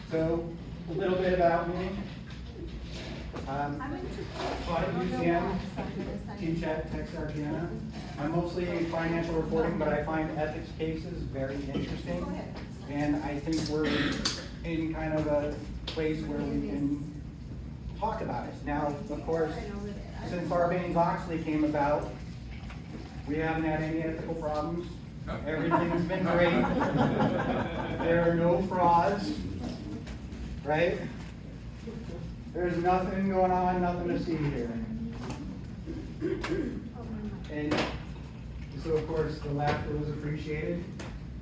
So, a little bit about me. Taught at UCM, teach at Texarkana. I'm mostly financial reporting, but I find ethics cases very interesting. And I think we're in kind of a place where we can talk about it. Now, of course, since Sarbanes-Oxley came about, we haven't had any ethical problems. Everything's been great. There are no frauds, right? There's nothing going on, nothing to see here. And so, of course, the laughter was appreciated.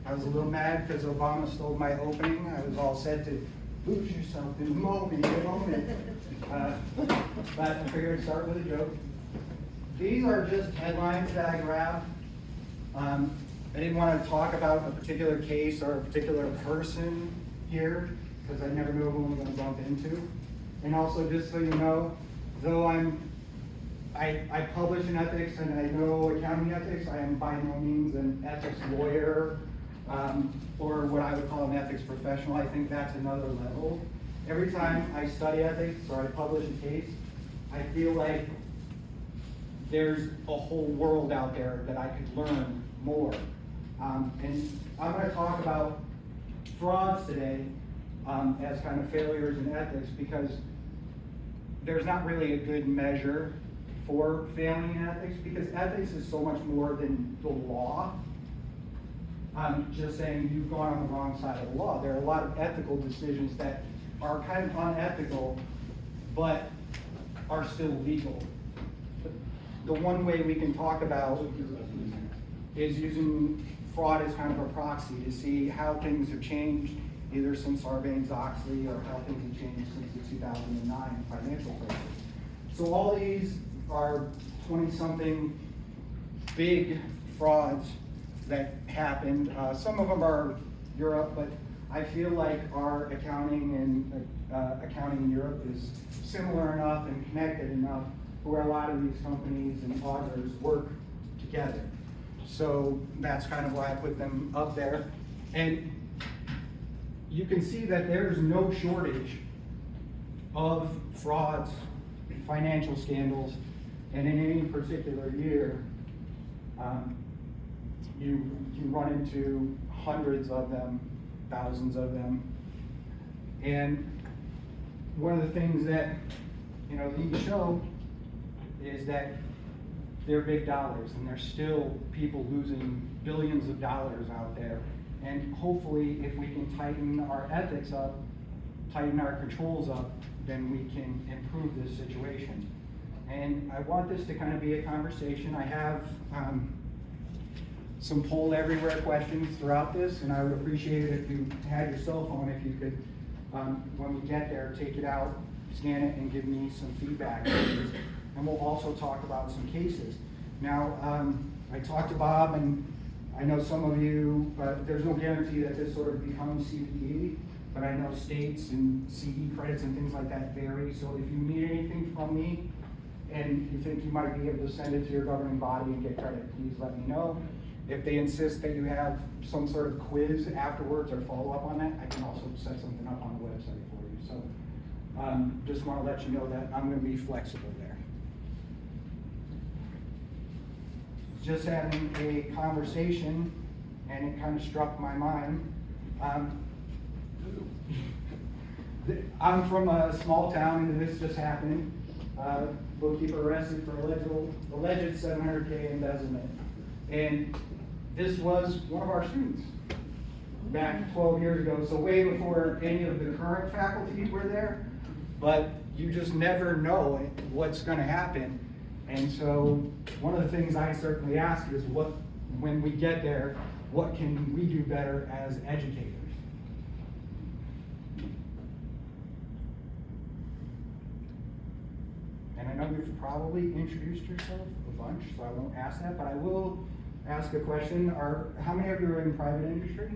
I was a little mad because Obama stole my opening. I was all set to lose yourself in the moment, but I figured I'd start with a joke. These are just headlines that I grabbed. I didn't want to talk about a particular case or a particular person here because I never know who I'm going to bump into. And also, just so you know, though I publish in ethics and I know accounting ethics, I am by no means an ethics lawyer or what I would call an ethics professional. I think that's another level. Every time I study ethics or I publish a case, I feel like there's a whole world out there that I could learn more. And I'm going to talk about frauds today as kind of failures in ethics because there's not really a good measure for failing in ethics because ethics is so much more than the law. I'm just saying you've gone on the wrong side of the law. There are a lot of ethical decisions that are kind of unethical, but are still legal. The one way we can talk about is using fraud as kind of a proxy to see how things have changed either since Sarbanes-Oxley or how things have changed since the 2009 financial crisis. So all these are 20-something big frauds that happened. Some of them are Europe, but I feel like our accounting and accounting in Europe is similar enough and connected enough where a lot of these companies and auditors work together. So that's kind of why I put them up there. And you can see that there's no shortage of frauds, financial scandals, and in any particular year, you run into hundreds of them, thousands of them. And one of the things that these show is that they're big dollars, and there's still people losing billions of dollars out there. And hopefully, if we can tighten our ethics up, tighten our controls up, then we can improve this situation. And I want this to kind of be a conversation. I have some poll everywhere questions throughout this, and I would appreciate it if you had your cell phone, if you could, when we get there, take it out, scan it, and give me some feedback. And we'll also talk about some cases. Now, I talked to Bob, and I know some of you, there's no guarantee that this sort of becomes CPE, but I know states and CE credits and things like that vary. So if you need anything from me, and you think you might be able to send it to your governing body and get credit, please let me know. If they insist that you have some sort of quiz afterwards or follow up on that, I can also set something up on the website for you. So just want to let you know that I'm going to be flexible there. Just having a conversation, and it kind of struck my mind. I'm from a small town, and this just happened. Bookkeeper arrested for alleged $700K embezzlement. And this was one of our students back 12 years ago, so way before any of the current faculty were there. But you just never know what's going to happen. And so one of the things I certainly ask is, when we get there, what can we do better as educators? And I know you've probably introduced yourself a bunch, so I won't ask that, but I will ask a question. How many of you are in private industry?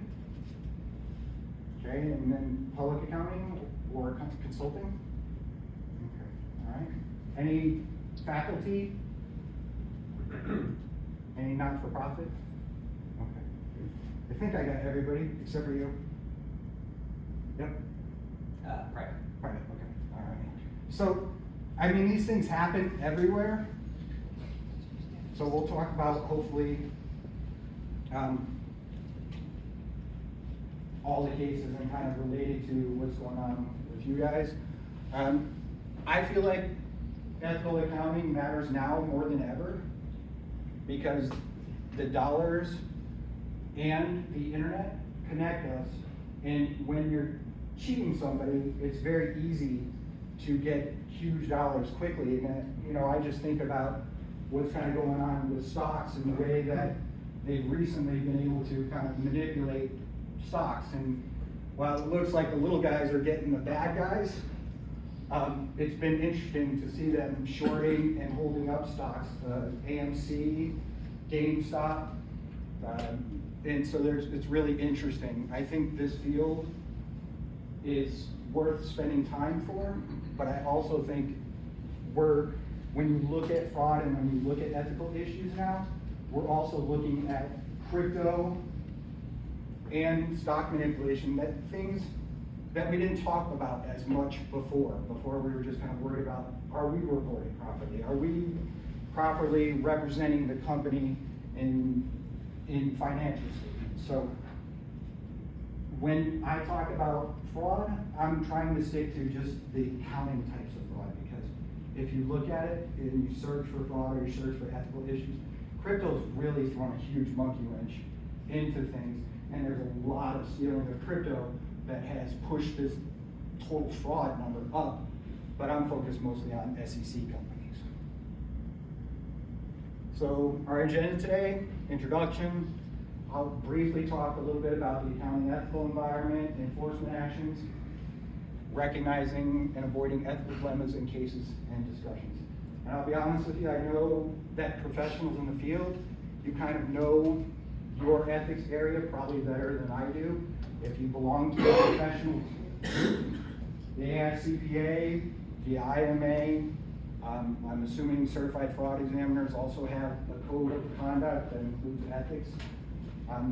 Okay, and then public accounting or consulting? Okay, all right. Any faculty? Any not-for-profit? Okay. I think I got everybody except for you. Yep. Private. Private, okay, all right. So, I mean, these things happen everywhere. So we'll talk about, hopefully, all the cases and kind of related to what's going on with you guys. I feel like ethical accounting matters now more than ever because the dollars and the internet connect us, and when you're cheating somebody, it's very easy to get huge dollars quickly. And you know, I just think about what's kind of going on with stocks and the way that they've recently been able to kind of manipulate stocks. And while it looks like the little guys are getting the bad guys, it's been interesting to see them shorting and holding up stocks, AMC, GameStop, and so it's really interesting. I think this field is worth spending time for, but I also think when you look at fraud and when you look at ethical issues now, we're also looking at crypto and stock manipulation, that things that we didn't talk about as much before we were just kind of worried about, are we reporting properly? Are we properly representing the company in financial statements? So when I talk about fraud, I'm trying to stick to just the accounting types of fraud, because if you look at it and you search for fraud or you search for ethical issues, crypto's really thrown a huge monkey wrench into things, and there's a lot of stealing of crypto that has pushed this total fraud number up, but I'm focused mostly on SEC companies. So our agenda today, introduction. I'll briefly talk a little bit about the accounting ethical environment, enforcement actions, recognizing and avoiding ethical dilemmas in cases and discussions. And I'll be honest with you, I know that professionals in the field, you kind of know your ethics area probably better than I do. If you belong to a professional group, the AICPA, the IMA, I'm assuming certified fraud examiners also have a code of conduct that includes ethics.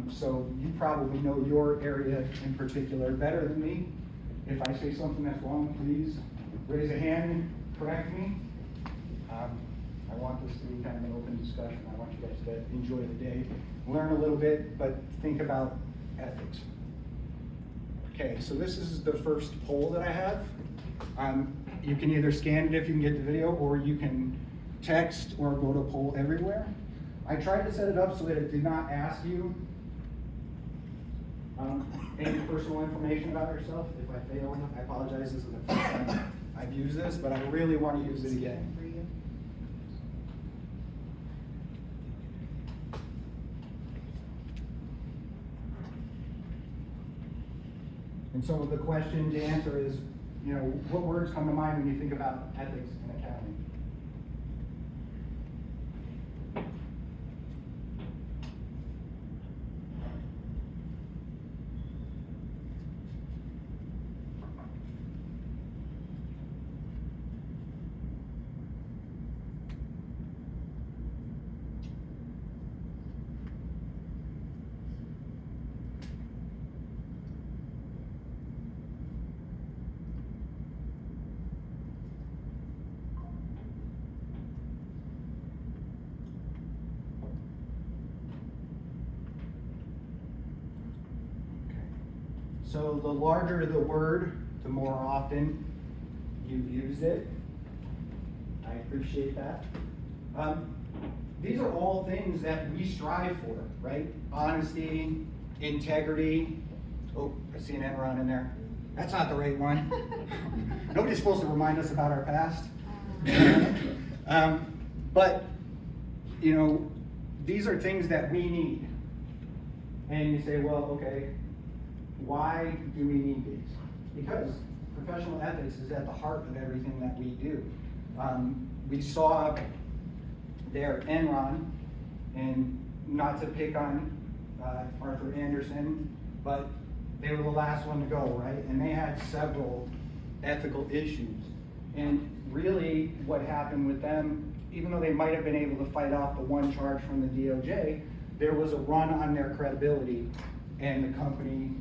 So you probably know your area in particular better than me. If I say something that's wrong, please raise a hand and correct me. I want this to be kind of an open discussion. I want you guys to enjoy the day, learn a little bit, but think about ethics. Okay, so this is the first poll that I have. You can either scan it if you can get the video, or you can text or go to poll everywhere. I tried to set it up so that it did not ask you any personal information about yourself. If I failed, I apologize. This is the first time I've used this, but I really want to use it again. And so the question to answer is, you know, what words come to mind when you think about ethics in accounting? So the larger the word, the more often you've used it. I appreciate that. These are all things that we strive for, right? Honesty, integrity. Oh, I see an Enron in there. That's not the right one. Nobody's supposed to remind us about our past. But, you know, these are things that we need. And you say, well, okay, why do we need these? Because professional ethics is at the heart of everything that we do. We saw there Enron, and not to pick on Arthur Anderson, but they were the last one to go, right? And they had several ethical issues. And really what happened with them, even though they might have been able to fight off the one charge from the DOJ, there was a run on their credibility, and the company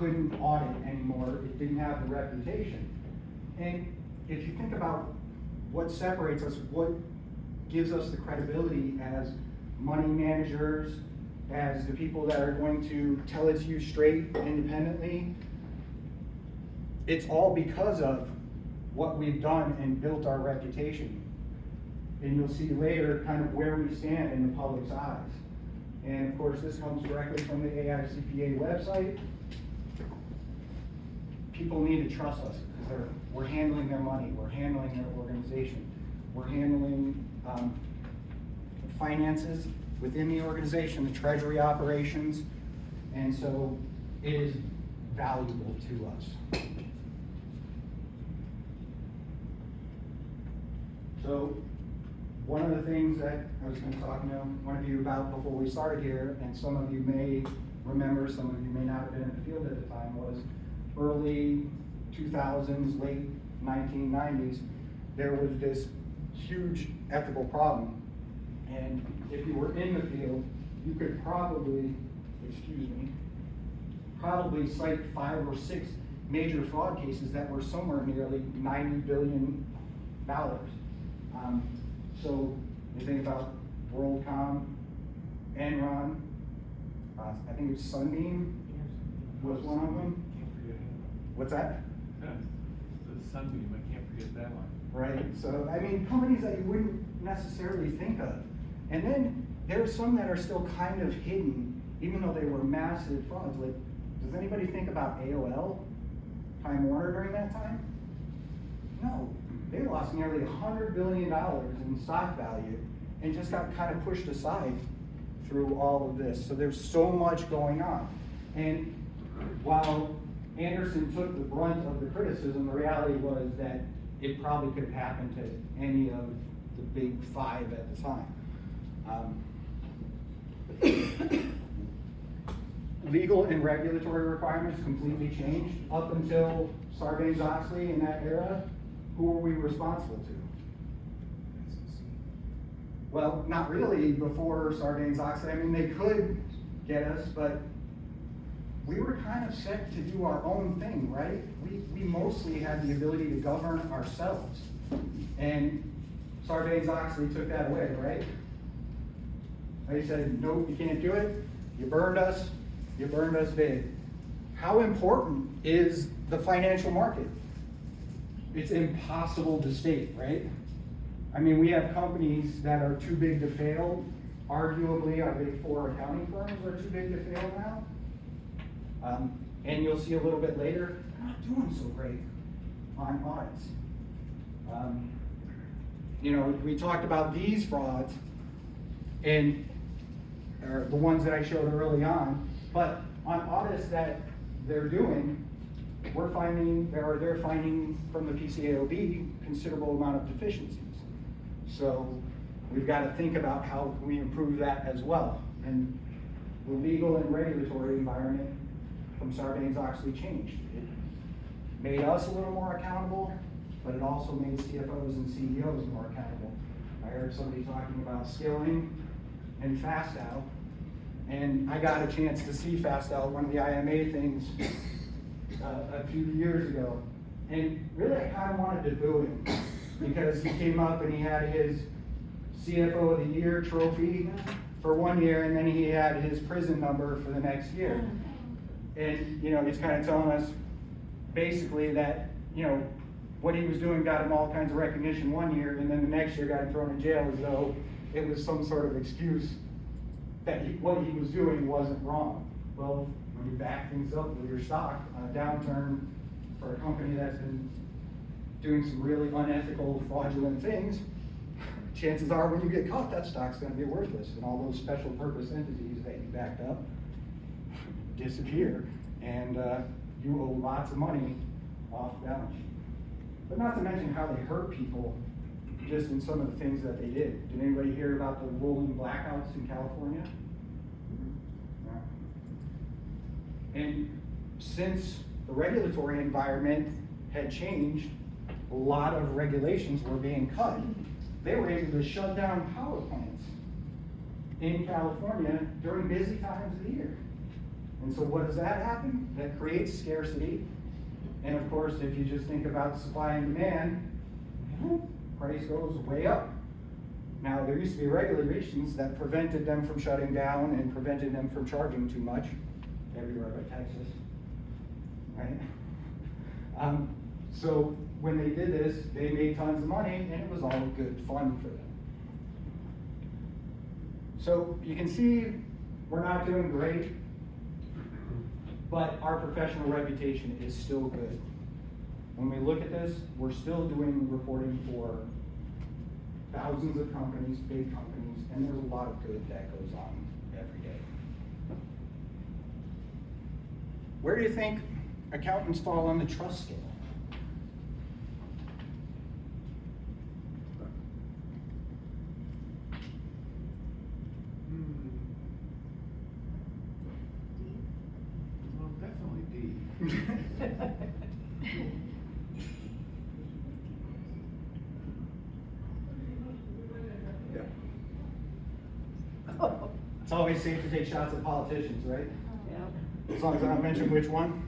couldn't audit anymore. It didn't have the reputation. And if you think about what separates us, what gives us the credibility as money managers, as the people that are going to tell it to you straight independently, it's all because of what we've done and built our reputation. And you'll see later kind of where we stand in the public's eyes. And of course, this comes directly from the AICPA website. People need to trust us because we're handling their money, we're handling their organization, we're handling finances within the organization, the treasury operations, and so it is valuable to us. So one of the things that I was going to talk to one of you about before we started here, and some of you may remember, some of you may not have been in the field at the time, was early 2000s, late 1990s, there was this huge ethical problem. And if you were in the field, you could probably cite 5 or 6 major fraud cases that were somewhere nearly $90 billion. So you think about WorldCom, Enron, I think it was Sunbeam was one of them. What's that? The Sunbeam, I can't forget that one. Right, so I mean, companies that you wouldn't necessarily think of. And then there's some that are still kind of hidden, even though they were massive frauds. Like, does anybody think about AOL, Time Warner during that time? No, they lost nearly $100 billion in stock value and just got kind of pushed aside through all of this. So there's so much going on. And while Anderson took the brunt of the criticism, the reality was that it probably could have happened to any of the big 5 at the time. Legal and regulatory requirements completely changed. Up until Sarbanes-Oxley in that era, who were we responsible to? Well, not really before Sarbanes-Oxley. I mean, they could get us, but we were kind of set to do our own thing, right? We mostly had the ability to govern ourselves. And Sarbanes-Oxley took that away, right? They said, nope, you can't do it. You burned us big. How important is the financial market? It's impossible to state, right? I mean, we have companies that are too big to fail. Arguably, our big 4 accounting firms are too big to fail now. And you'll see a little bit later, they're not doing so great on audits. We talked about these frauds and or the ones that I showed early on, but on audits that they're doing, they're finding from the PCAOB considerable amount of deficiencies. So we've got to think about how we improve that as well. And the legal and regulatory environment from Sarbanes-Oxley changed. It made us a little more accountable, but it also made CFOs and CEOs more accountable. I heard somebody talking about skilling and FastOut, and I got a chance to see FastOut, one of the IMA things, a few years ago. And really, I kind of wanted to boo him because he came up and he had his CFO of the Year trophy for 1 year, and then he had his prison number for the next year. And he's kind of telling us basically that what he was doing got him all kinds of recognition 1 year, and then the next year got him thrown in jail as though it was some sort of excuse that what he was doing wasn't wrong. Well, when you back things up with your stock on a downturn for a company that's been doing some really unethical, fraudulent things, chances are when you get caught, that stock's going to be worthless, and all those special purpose entities that you backed up disappear, and you owe lots of money off balance sheet. But not to mention how they hurt people just in some of the things that they did. Did anybody hear about the rolling blackouts in California? No. And since the regulatory environment had changed, a lot of regulations were being cut. They were able to shut down power plants in California during busy times of the year. And so what does that happen? That creates scarcity. And of course, if you just think about supply and demand, price goes way up. Now, there used to be regulations that prevented them from shutting down and prevented them from charging too much, everywhere but Texas, right? So when they did this, they made tons of money, and it was all good fun for them. So you can see we're not doing great, but our professional reputation is still good. When we look at this, we're still doing reporting for thousands of companies, big companies, and there's a lot of good that goes on every day. Where do you think accountants fall on the trust scale? Well, definitely D. It's always safe to take shots at politicians, right? Yeah. As long as I don't mention which one.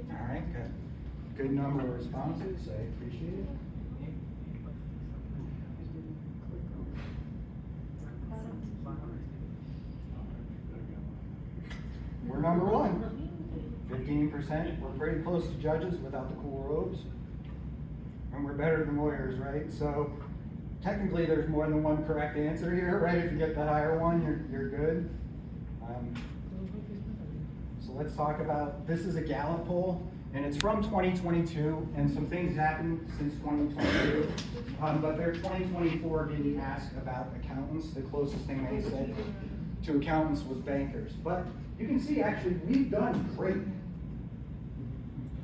All right, good number of responses, I appreciate it. We're number one. 15%. We're pretty close to judges without the cool robes. And we're better than lawyers, right? So technically there's more than one correct answer here, right? If you get the higher one, you're good. So let's talk about, this is a Gallup poll, and it's from 2022, and some things happened since 2022. But their 2024 didn't ask about accountants. The closest thing they said to accountants was bankers. But you can see, actually, we've done great.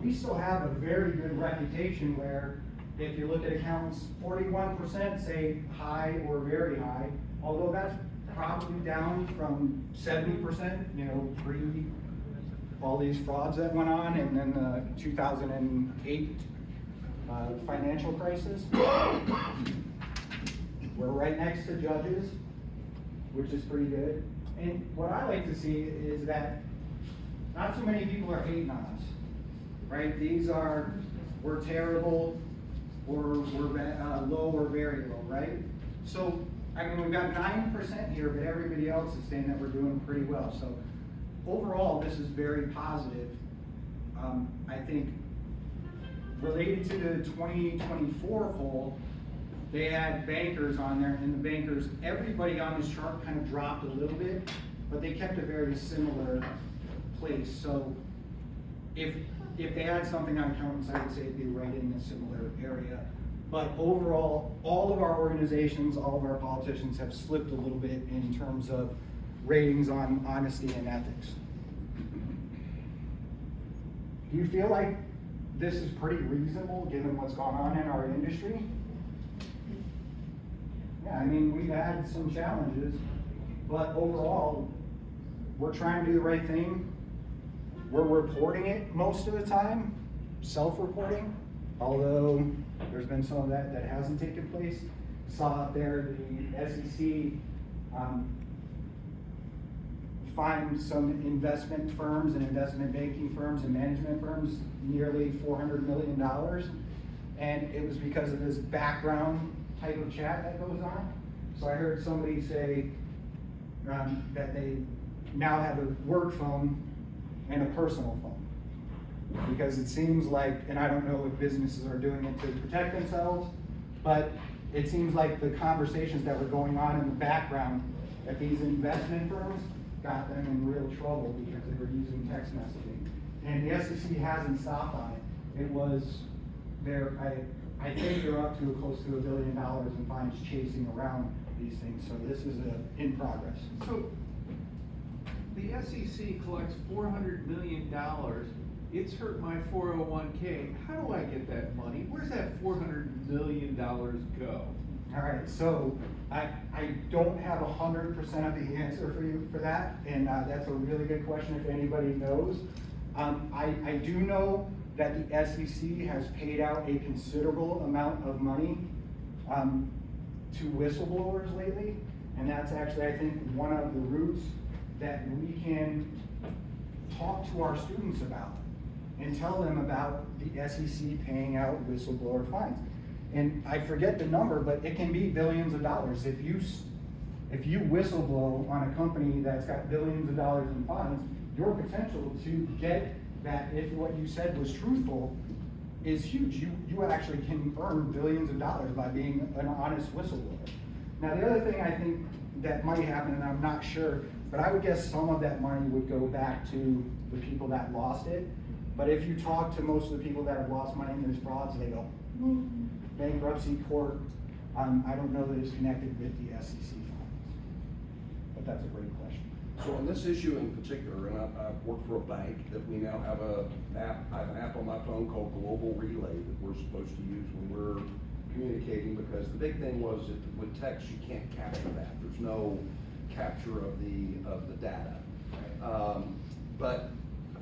We still have a very good reputation where, if you look at accountants, 41% say high or very high, although that's probably down from 70%, you know, pre all these frauds that went on, and then the 2008 financial crisis. We're right next to judges, which is pretty good. And what I like to see is that not so many people are hating on us, right? These are, we're terrible, or we're low or very low, right? So, I mean, we've got 9% here, but everybody else is saying that we're doing pretty well. So overall, this is very positive. I think related to the 2024 poll, they had bankers on there, and the bankers, everybody on this chart kind of dropped a little bit, but they kept a very similar place. So if they had something on accountants, I would say it'd be right in a similar area. But overall, all of our organizations, all of our politicians have slipped a little bit in terms of ratings on honesty and ethics. Do you feel like this is pretty reasonable given what's gone on in our industry? Yeah, I mean, we've had some challenges, but overall, we're trying to do the right thing. We're reporting it most of the time, self-reporting, although there's been some of that hasn't taken place. Saw out there the SEC find some investment firms and investment banking firms and management firms nearly $400 million. And it was because of this background type of chat that goes on. So I heard somebody say that they now have a work phone and a personal phone. Because it seems like, and I don't know if businesses are doing it to protect themselves, but it seems like the conversations that were going on in the background at these investment firms got them in real trouble because they were using text messaging. And the SEC hasn't stopped on it. It was there, I think they're up to close to $1 billion in fines chasing around these things. So this is in progress. So the SEC collects $400 million. It's hurt my 401k. How do I get that money? Where's that $400 million go? All right, so I don't have 100% of the answer for you for that, and that's a really good question if anybody knows. I do know that the SEC has paid out a considerable amount of money to whistleblowers lately, and that's actually, I think, one of the routes that we can talk to our students about and tell them about the SEC paying out whistleblower fines. And I forget the number, but it can be billions of dollars. If you whistleblow on a company that's got billions of dollars in fines, your potential to get that, if what you said was truthful, is huge. You actually can earn billions of dollars by being an honest whistleblower. Now, the other thing I think that might happen, and I'm not sure, but I would guess some of that money would go back to the people that lost it. But if you talk to most of the people that have lost money in those frauds, they go, bankruptcy court. I don't know that it's connected with the SEC fines, but that's a great question. So on this issue in particular, and I work for a bank that we now have I have an app on my phone called Global Relay that we're supposed to use when we're communicating, because the big thing was that with text, you can't capture that. There's no capture of the data. But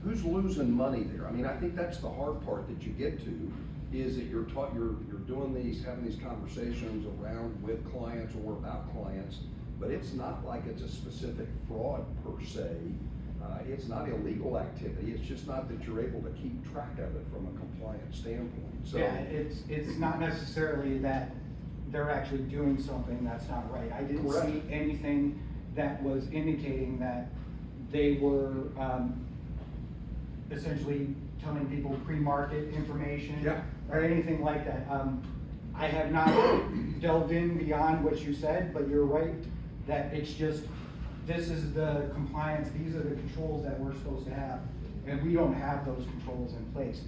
who's losing money there? I mean, I think that's the hard part that you get to, is that you're having these conversations around with clients or about clients, but it's not like it's a specific fraud per se. It's not illegal activity. It's just not that you're able to keep track of it from a compliance standpoint. So yeah, it's not necessarily that they're actually doing something that's not right. I didn't Correct. see anything that was indicating that they were essentially telling people pre-market information Yeah. or anything like that. I have not delved in beyond what you said, but you're right that it's just, this is the compliance, these are the controls that we're supposed to have, and we don't have those controls in place.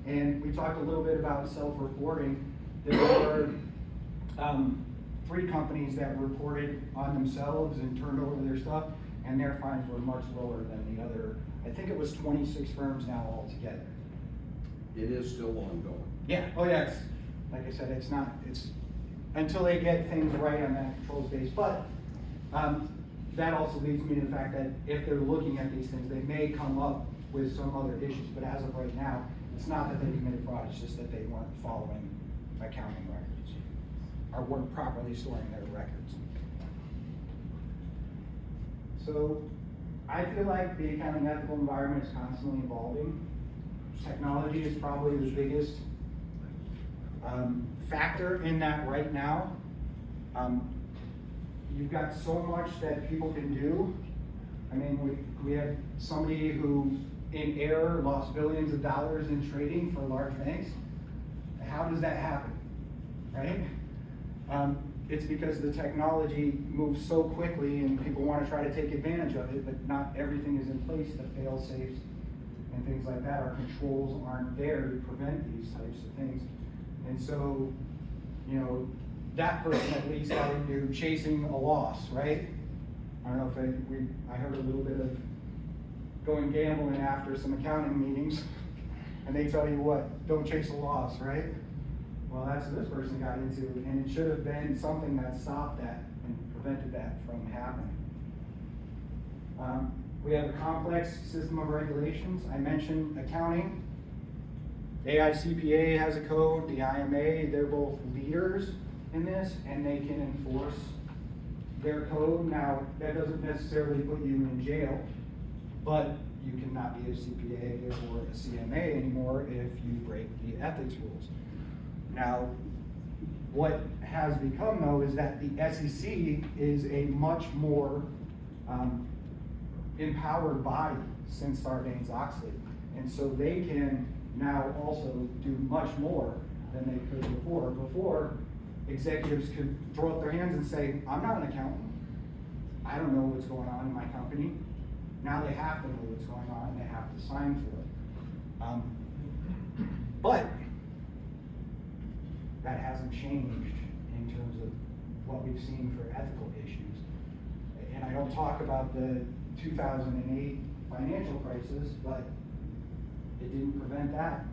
And we talked a little bit about self-reporting. There were 3 companies that reported on themselves and turned over their stuff, and their fines were much lower than the other. I think it was 26 firms now altogether. it is still ongoing. Yeah, oh yeah, it's, like I said, it's until they get things right on that controls base. But that also leads me to the fact that if they're looking at these things, they may come up with some other issues, but as of right now, it's not that they committed fraud, it's just that they weren't following accounting records or weren't properly storing their records. So I feel like the accounting ethical environment is constantly evolving. Technology is probably the biggest factor in that right now. You've got so much that people can do. I mean, we have somebody who, in error, lost billions of dollars in trading for large banks. How does that happen, right? It's because the technology moves so quickly and people want to try to take advantage of it, but not everything is in place, the fail safes and things like that. Our controls aren't there to prevent these types of things. And so, you know, that person at least got into chasing a loss, right? I don't know if I heard a little bit of going gambling after some accounting meetings, and they tell you what, don't chase a loss, right? Well, that's what this person got into, and it should have been something that stopped that and prevented that from happening. We have a complex system of regulations. I mentioned accounting. AICPA has a code, the IMA, they're both leaders in this, and they can enforce their code. Now, that doesn't necessarily put you in jail, but you cannot be a CPA or a CMA anymore if you break the ethics rules. Now, what has become though is that the SEC is a much more empowered body since Sarbanes-Oxley, and so they can now also do much more than they could before. Before, executives could throw up their hands and say, I'm not an accountant. I don't know what's going on in my company. Now they have to know what's going on and they have to sign for it. But that hasn't changed in terms of what we've seen for ethical issues. And I don't talk about the 2008 financial crisis, but it didn't prevent that.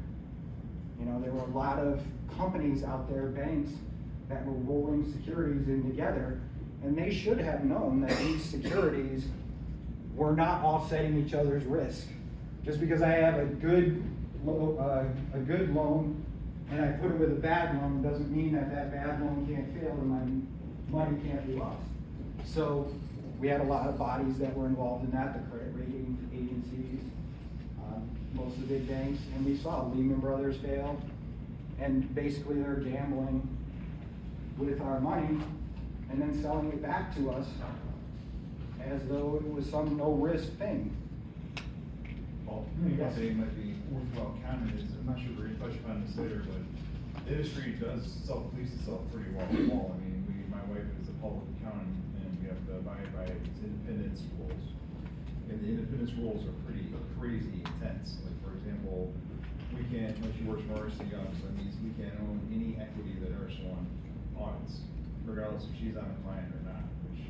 You know, there were a lot of companies out there, banks, that were rolling securities in together, and they should have known that these securities were not offsetting each other's risk. Just because I have a good loan and I put it with a bad loan doesn't mean that that bad loan can't fail and my money can't be lost. So we had a lot of bodies that were involved in that, the credit rating agencies, most of the big banks, and we saw Lehman Brothers fail, and basically they're gambling with our money and then selling it back to us as though it was some no-risk thing. Well, I think one thing might be worthwhile comment is, I'm not sure we're gonna touch upon this later, but the industry does self-police itself pretty well. I mean, my wife is a public accountant, and we have to abide by its independence rules. And the independence rules are pretty crazy intense. Like, for example, we can't, when she works for RC Young, so that means we can't own any equity that RC1 audits, regardless if she's on a client or not, which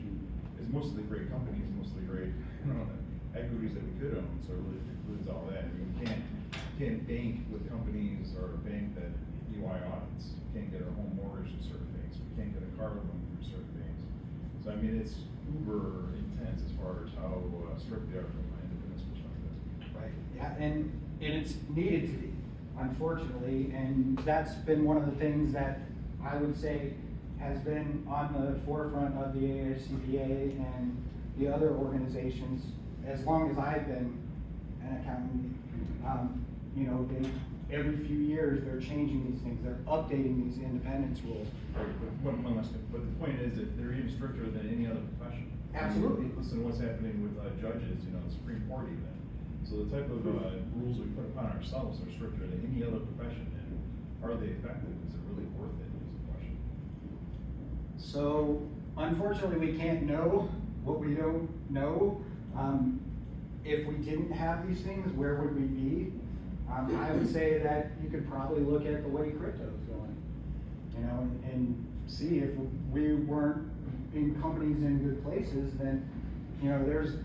is mostly great companies, mostly great, equities that we could own, so it really includes all that. I mean, we can't bank with companies or a bank that UI audits. We can't get our home mortgage in certain things. We can't get a car loan through certain things. So I mean, it's uber intense as far as how strict they are from an independence perspective. Right, yeah, and it's needed to be, unfortunately, and that's been one of the things that I would say has been on the forefront of the AICPA and the other organizations as long as I've been an accountant. You know, every few years they're changing these things, they're updating these independence rules. Right, but one last thing, but the point is that they're even stricter than any other profession. Absolutely. Listen to what's happening with judges, the Supreme Court even. So the type of rules we put upon ourselves are stricter than any other profession, and are they effective? Is it really worth it, is the question. So unfortunately, we can't know what we don't know. If we didn't have these things, where would we be? I would say that you could probably look at the way crypto is going, and see if we weren't in companies in good places, then, there's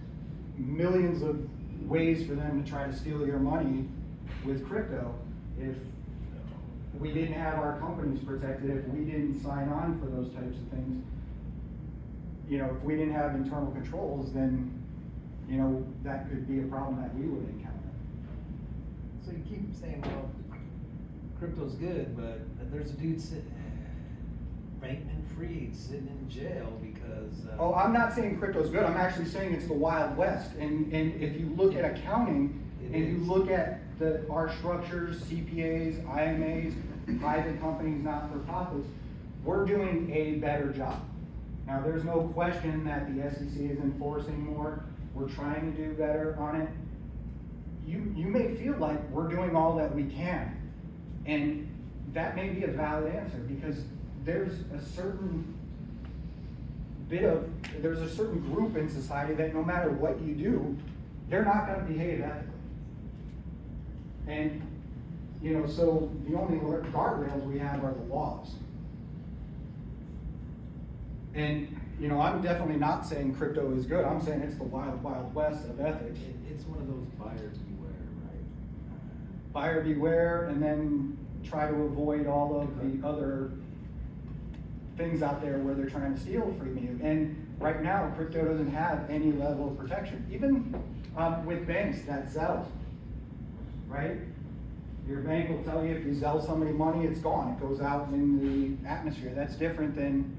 millions of ways for them to try to steal your money with crypto. If we didn't have our companies protected, if we didn't sign on for those types of things, if we didn't have internal controls, then, that could be a problem that we would encounter. So you keep saying, well, crypto's good, but there's a dude sitting, Bankman-Fried, sitting in jail because. Oh, I'm not saying crypto's good. I'm actually saying it's the Wild West. And if you look at accounting you look at our structures, CPAs, IMAs, private companies, not-for-profits, we're doing a better job. Now, there's no question that the SEC is enforcing more. We're trying to do better on it. You may feel like we're doing all that we can, and that may be a valid answer because there's a certain group in society that no matter what you do, they're not going to behave ethically. And, so the only guardrails we have are the laws. And, I'm definitely not saying crypto is good. I'm saying it's the wild, wild west of ethics. It's one of those buyers beware, right? Buyer beware, and then try to avoid all of the other things out there where they're trying to steal from you. And right now, crypto doesn't have any level of protection. Even with banks that Zelle, right? Your bank will tell you if you Zelle somebody money, it's gone. It goes out in the atmosphere. That's different than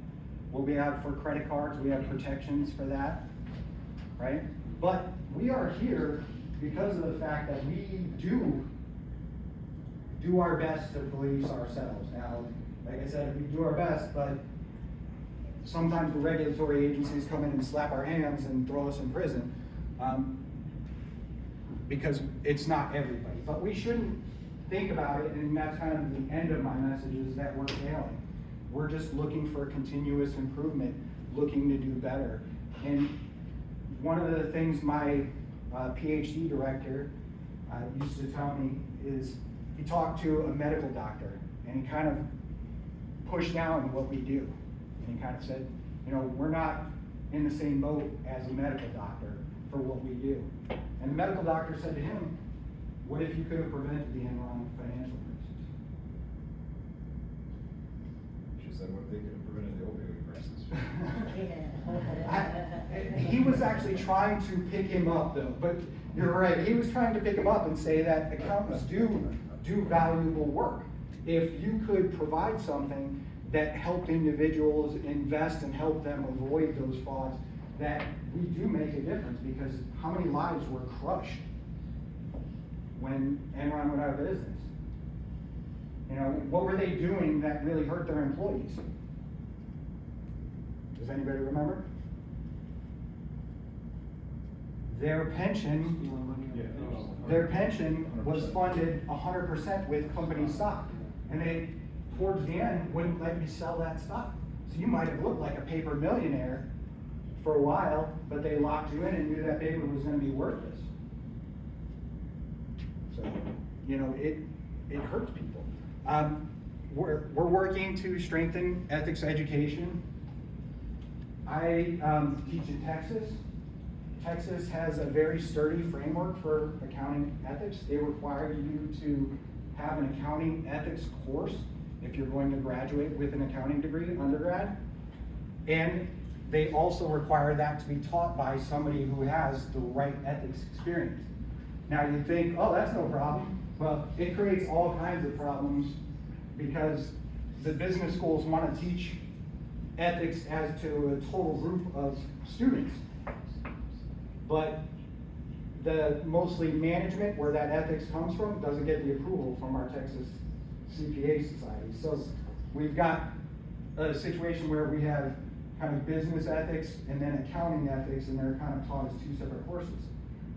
what we have for credit cards. We have protections for that, right? But we are here because of the fact that we do our best to police ourselves. Now, like I said, we do our best, but sometimes the regulatory agencies come in and slap our hands and throw us in prison because it's not everybody. But we shouldn't think about it, and that's kind of the end of my message, is that we're failing. We're just looking for continuous improvement, looking to do better. And one of the things my PhD director used to tell me is he talked to a medical doctor and he kind of pushed down what we do. And he kind of said, we're not in the same boat as a medical doctor for what we do. And the medical doctor said to him, what if you could have prevented the Enron financial crisis? She said, what if they could have prevented the opioid crisis? He was actually trying to pick him up though, but you're right, he was trying to pick him up and say that accountants do valuable work. If you could provide something that helped individuals invest and help them avoid those frauds, that we do make a difference, because how many lives were crushed when Enron went out of business? You know, what were they doing that really hurt their employees? Does anybody remember? Their pension, their pension was funded 100% with company stock. And they, towards the end, wouldn't let you sell that stock. So you might have looked like a paper millionaire for a while, but they locked you in and knew that paper was gonna be worthless. So, you know, it hurts people. We're working to strengthen ethics education. I teach in Texas. Texas has a very sturdy framework for accounting ethics. They require you to have an accounting ethics course if you're going to graduate with an accounting degree, undergrad. And they also require that to be taught by somebody who has the right ethics experience. Now you think, oh, that's no problem. Well, it creates all kinds of problems, because the business schools want to teach ethics as to a total group of students. But the mostly management, where that ethics comes from, doesn't get the approval from our Texas CPA Society. So we've got a situation where we have kind of business ethics and then accounting ethics, and they're kind of taught as two separate courses.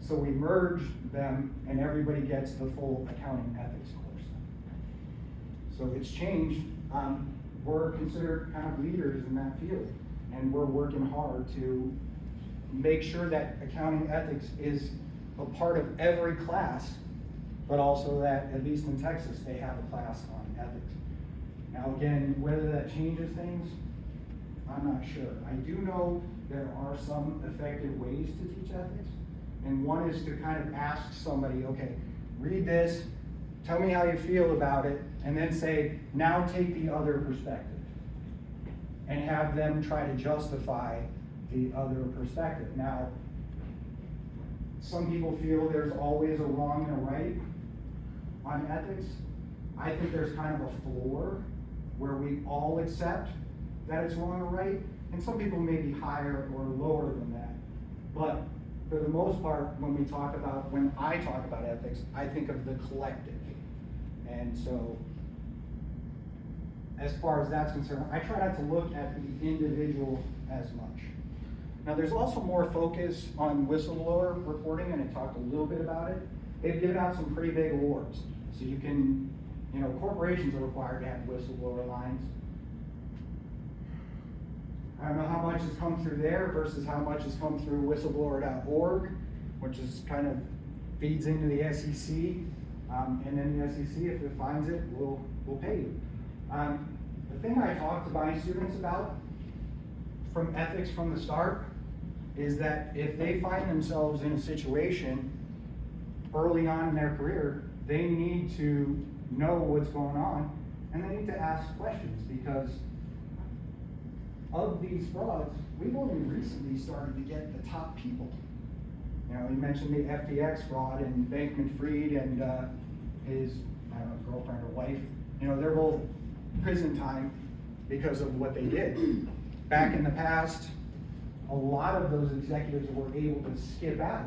So we merge them and everybody gets the full accounting ethics course. So it's changed. We're considered kind of leaders in that field, and we're working hard to make sure that accounting ethics is a part of every class, but also that, at least in Texas, they have a class on ethics. Now again, whether that changes things, I'm not sure. I do know there are some effective ways to teach ethics, and one is to kind of ask somebody, okay, read this, tell me how you feel about it, and then say, now take the other perspective, and have them try to justify the other perspective. Now, some people feel there's always a wrong and a right on ethics. I think there's kind of a floor where we all accept that it's wrong or right, and some people may be higher or lower than that. But for the most part, when I talk about ethics, I think of the collective. And so, as far as that's concerned, I try not to look at the individual as much. Now, there's also more focus on whistleblower reporting, and I talked a little bit about it. They've given out some pretty big awards. So you can, corporations are required to have whistleblower lines. I don't know how much has come through there versus how much has come through whistleblower.org, which is kind of feeds into the SEC. And then the SEC, if it finds it, will pay you. The thing I talk to my students about from ethics from the start is that if they find themselves in a situation early on in their career, they need to know what's going on, and they need to ask questions, because of these frauds, we've only recently started to get the top people. You mentioned the FTX fraud, and Bankman-Fried and his, girlfriend or wife, they're both prison time because of what they did. Back in the past, a lot of those executives were able to skip out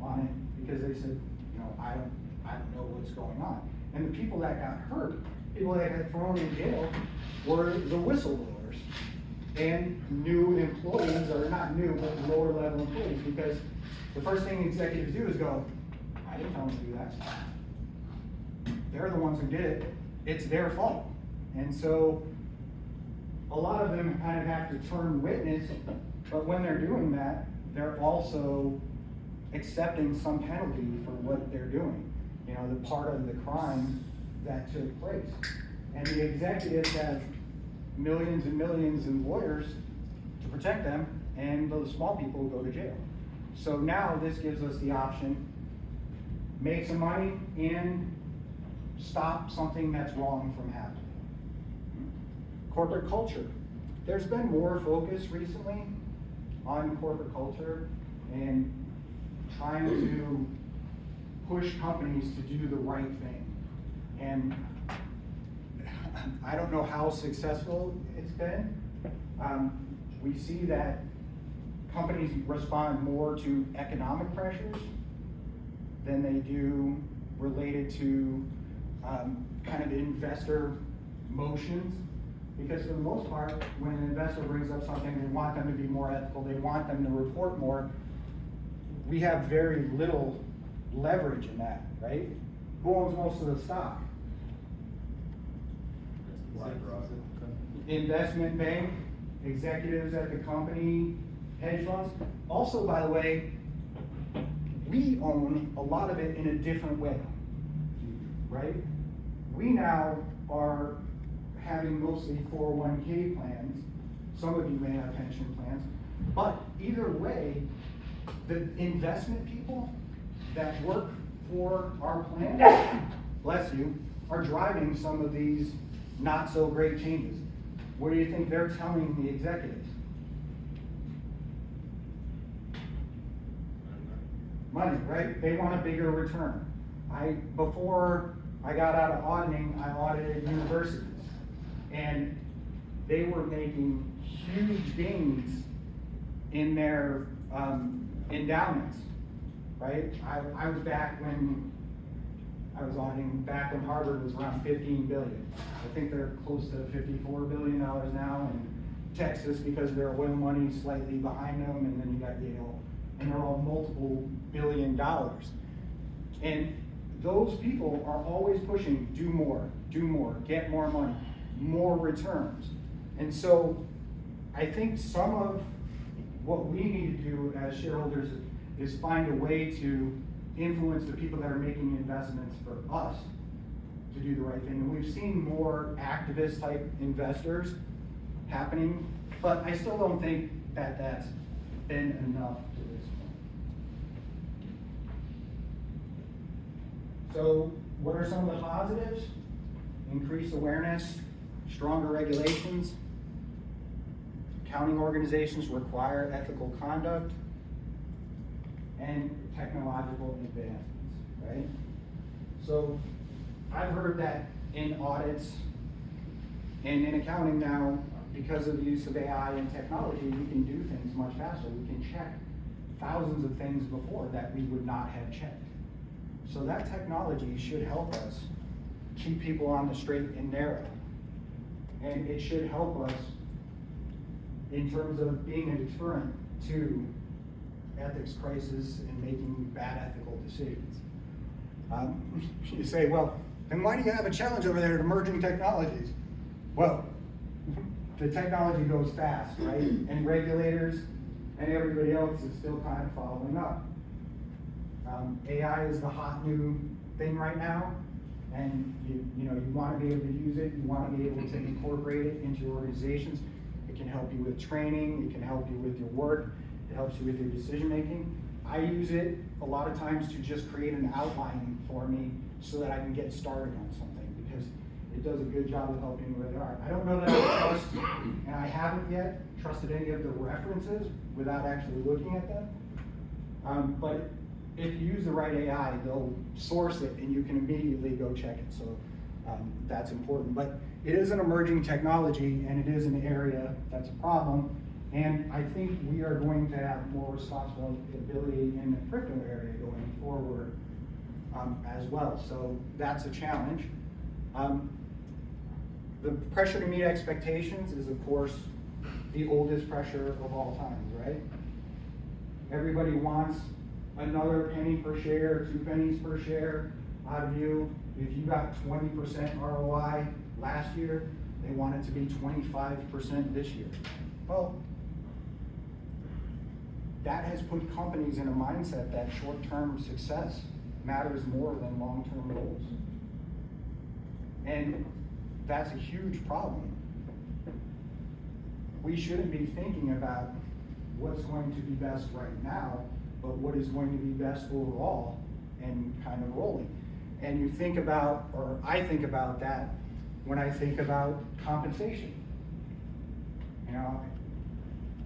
on it because they said, I don't know what's going on. And the people that got hurt, people that got thrown in jail, were the whistleblowers and new employees, or not new, but lower level employees, because the first thing executives do is go, I didn't tell them to do that. They're the ones who did it. It's their fault. And so a lot of them kind of have to turn witness, but when they're doing that, they're also accepting some penalty for what they're doing, the part of the crime that took place. And the executives have millions and millions in lawyers to protect them, and the small people go to jail. So now this gives us the option, make some money and stop something that's wrong from happening. Corporate culture. There's been more focus recently on corporate culture and trying to push companies to do the right thing. And I don't know how successful it's been. We see that companies respond more to economic pressures than they do related to kind of investor motions. Because for the most part, when an investor brings up something, they want them to be more ethical, they want them to report more. We have very little leverage in that, right? Who owns most of the stock? Investment bank, executives at the company, hedge funds. Also, by the way, we own a lot of it in a different way, right? We now are having mostly 401k plans. Some of you may have pension plans, but either way, the investment people that work for our plan, bless you, are driving some of these not so great changes. What do you think they're telling the executives? Money, right? They want a bigger return. Before I got out of auditing, I audited universities, and they were making huge gains in their endowments, right? I was back when I was auditing, back when Harvard was around 15 billion. I think they're close to $54 billion now, and Texas, because their oil money is slightly behind them, and then you got Yale, and they're all multiple $billion. And those people are always pushing, do more, get more money, more returns. And so I think some of what we need to do as shareholders is find a way to influence the people that are making investments for us to do the right thing. And we've seen more activist type investors happening, but I still don't think that that's been enough to this point. So what are some of the positives? Increased awareness, stronger regulations, accounting organizations require ethical conduct, and technological advancements, right? So I've heard that in audits and in accounting now, because of the use of AI and technology, we can do things much faster. We can check thousands of things before that we would not have checked. So that technology should help us keep people on the straight and narrow. And it should help us in terms of being a deterrent to ethics crisis and making bad ethical decisions. You say, well, then why do you have a challenge over there at emerging technologies? Well, the technology goes fast, right? And regulators and everybody else is still kind of following up. AI is the hot new thing right now, and you want to be able to use it, you want to be able to incorporate it into your organizations. It can help you with training, it can help you with your work, it helps you with your decision making. I use it a lot of times to just create an outline for me so that I can get started on something, because it does a good job of helping me with art. I don't know that I trust, and I haven't yet trusted any of the references without actually looking at them. But if you use the right AI, they'll source it and you can immediately go check it. So that's important. But it is an emerging technology, and it is an area that's a problem. And I think we are going to have more responsibility in the crypto area going forward as well. So that's a challenge. The pressure to meet expectations is, of course, the oldest pressure of all times, right? Everybody wants another penny per share, 2 pennies per share out of you. If you got 20% ROI last year, they want it to be 25% this year. Well, that has put companies in a mindset that short-term success matters more than long-term goals. And that's a huge problem. We shouldn't be thinking about what's going to be best right now, but what is going to be best overall, and kind of rolling. And you think about, or I think about that when I think about compensation. You know,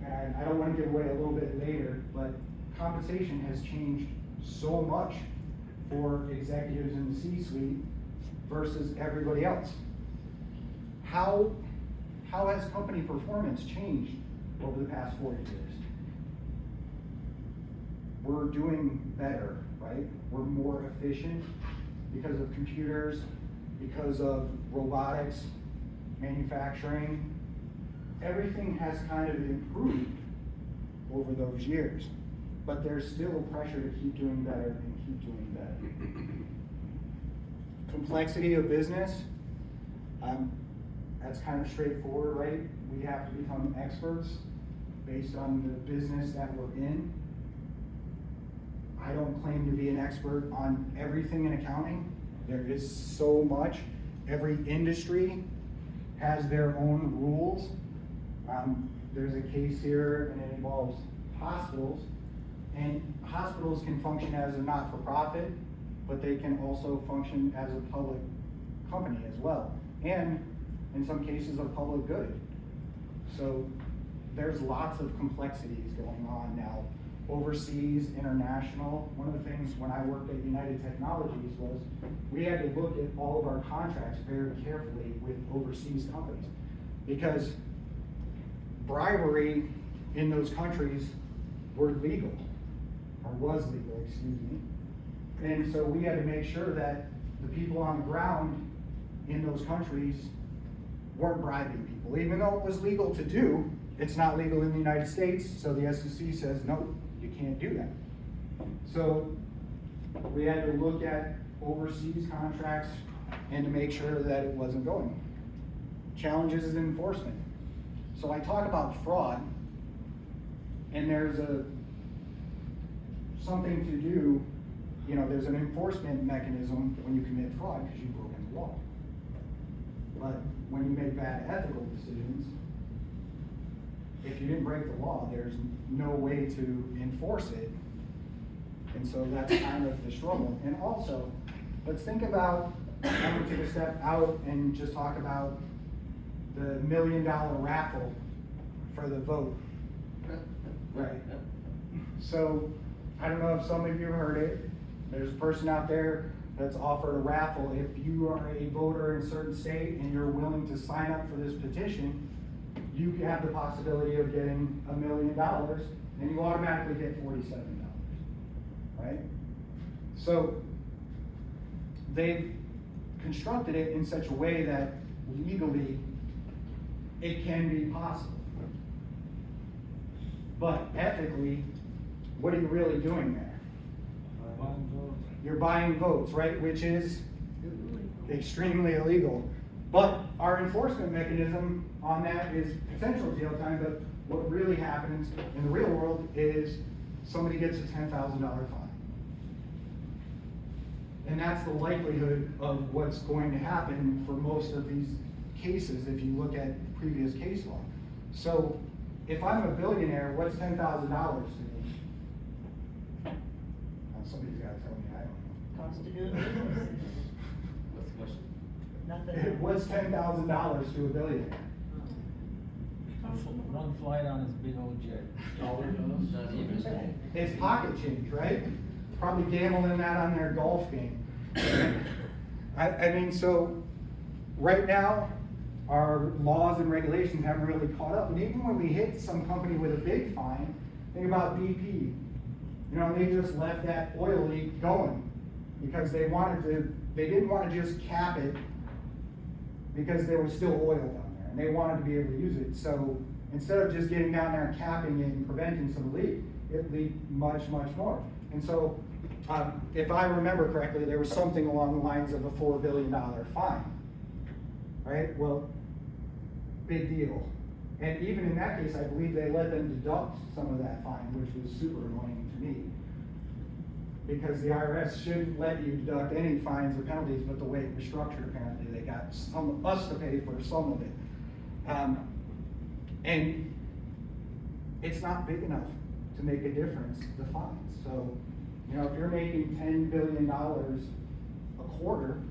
and I don't wanna give away a little bit later, but compensation has changed so much for executives in the C-suite versus everybody else. How has company performance changed over the past 40 years? We're doing better, right? We're more efficient because of computers, because of robotics, manufacturing. Everything has kind of improved over those years, but there's still pressure to keep doing better and keep doing better. Complexity of business, that's kind of straightforward, right? We have to become experts based on the business that we're in. I don't claim to be an expert on everything in accounting. There is so much. Every industry has their own rules. There's a case here and it involves hospitals, and hospitals can function as a not-for-profit, but they can also function as a public company as well, and in some cases a public good. So there's lots of complexities going on now. Overseas, international. One of the things when I worked at United Technologies was we had to look at all of our contracts very carefully with overseas companies, because bribery in those countries were legal, or was legal, excuse me. And so we had to make sure that the people on the ground in those countries weren't bribing people. Even though it was legal to do, it's not legal in the United States, so the SEC says, no, you can't do that. So we had to look at overseas contracts and to make sure that it wasn't going. Challenges in enforcement. So I talk about fraud, and there's something to do, you know, there's an enforcement mechanism when you commit fraud because you've broken the law. But when you make bad ethical decisions, if you didn't break the law, there's no way to enforce it. And so that's kind of the struggle. And also, let's think about, I'm gonna take a step out and just talk about the $1 million raffle for the vote. Right. So, I don't know if some of you heard it. There's a person out there that's offered a raffle. If you are a voter in a certain state and you're willing to sign up for this petition, you have the possibility of getting $1 million, and you automatically get $47, right? So they've constructed it in such a way that legally it can be possible. But ethically, what are you really doing there? You're buying votes, right? Which is extremely illegal. But our enforcement mechanism on that is potential jail time, but what really happens in the real world is somebody gets a $10,000 fine. And that's the likelihood of what's going to happen for most of these cases if you look at previous case law. So if I'm a billionaire, what's $10,000 to me? Somebody's got to tell me, I don't know. Cost to do it. What's the question? Nothing. What's $10,000 to a billionaire? One flight on his big old jet. Not even. It's pocket change, right? Probably gambling that on their golf game. I mean, so right now, our laws and regulations haven't really caught up. And even when we hit some company with a big fine, think about BP. You know, they just left that oil leak going because they didn't want to just cap it because there was still oil down there and they wanted to be able to use it. So instead of just getting down there and capping it and preventing some leak, it leaked much, much more. And so if I remember correctly, there was something along the lines of a $4 billion fine, right? Well, big deal. And even in that case, I believe they let them deduct some of that fine, which was super annoying to me. Because the IRS shouldn't let you deduct any fines or penalties, but the way it was structured, apparently, they got us to pay for some of it. And it's not big enough to make a difference, the fines. So, you know, if you're making $10 billion a quarter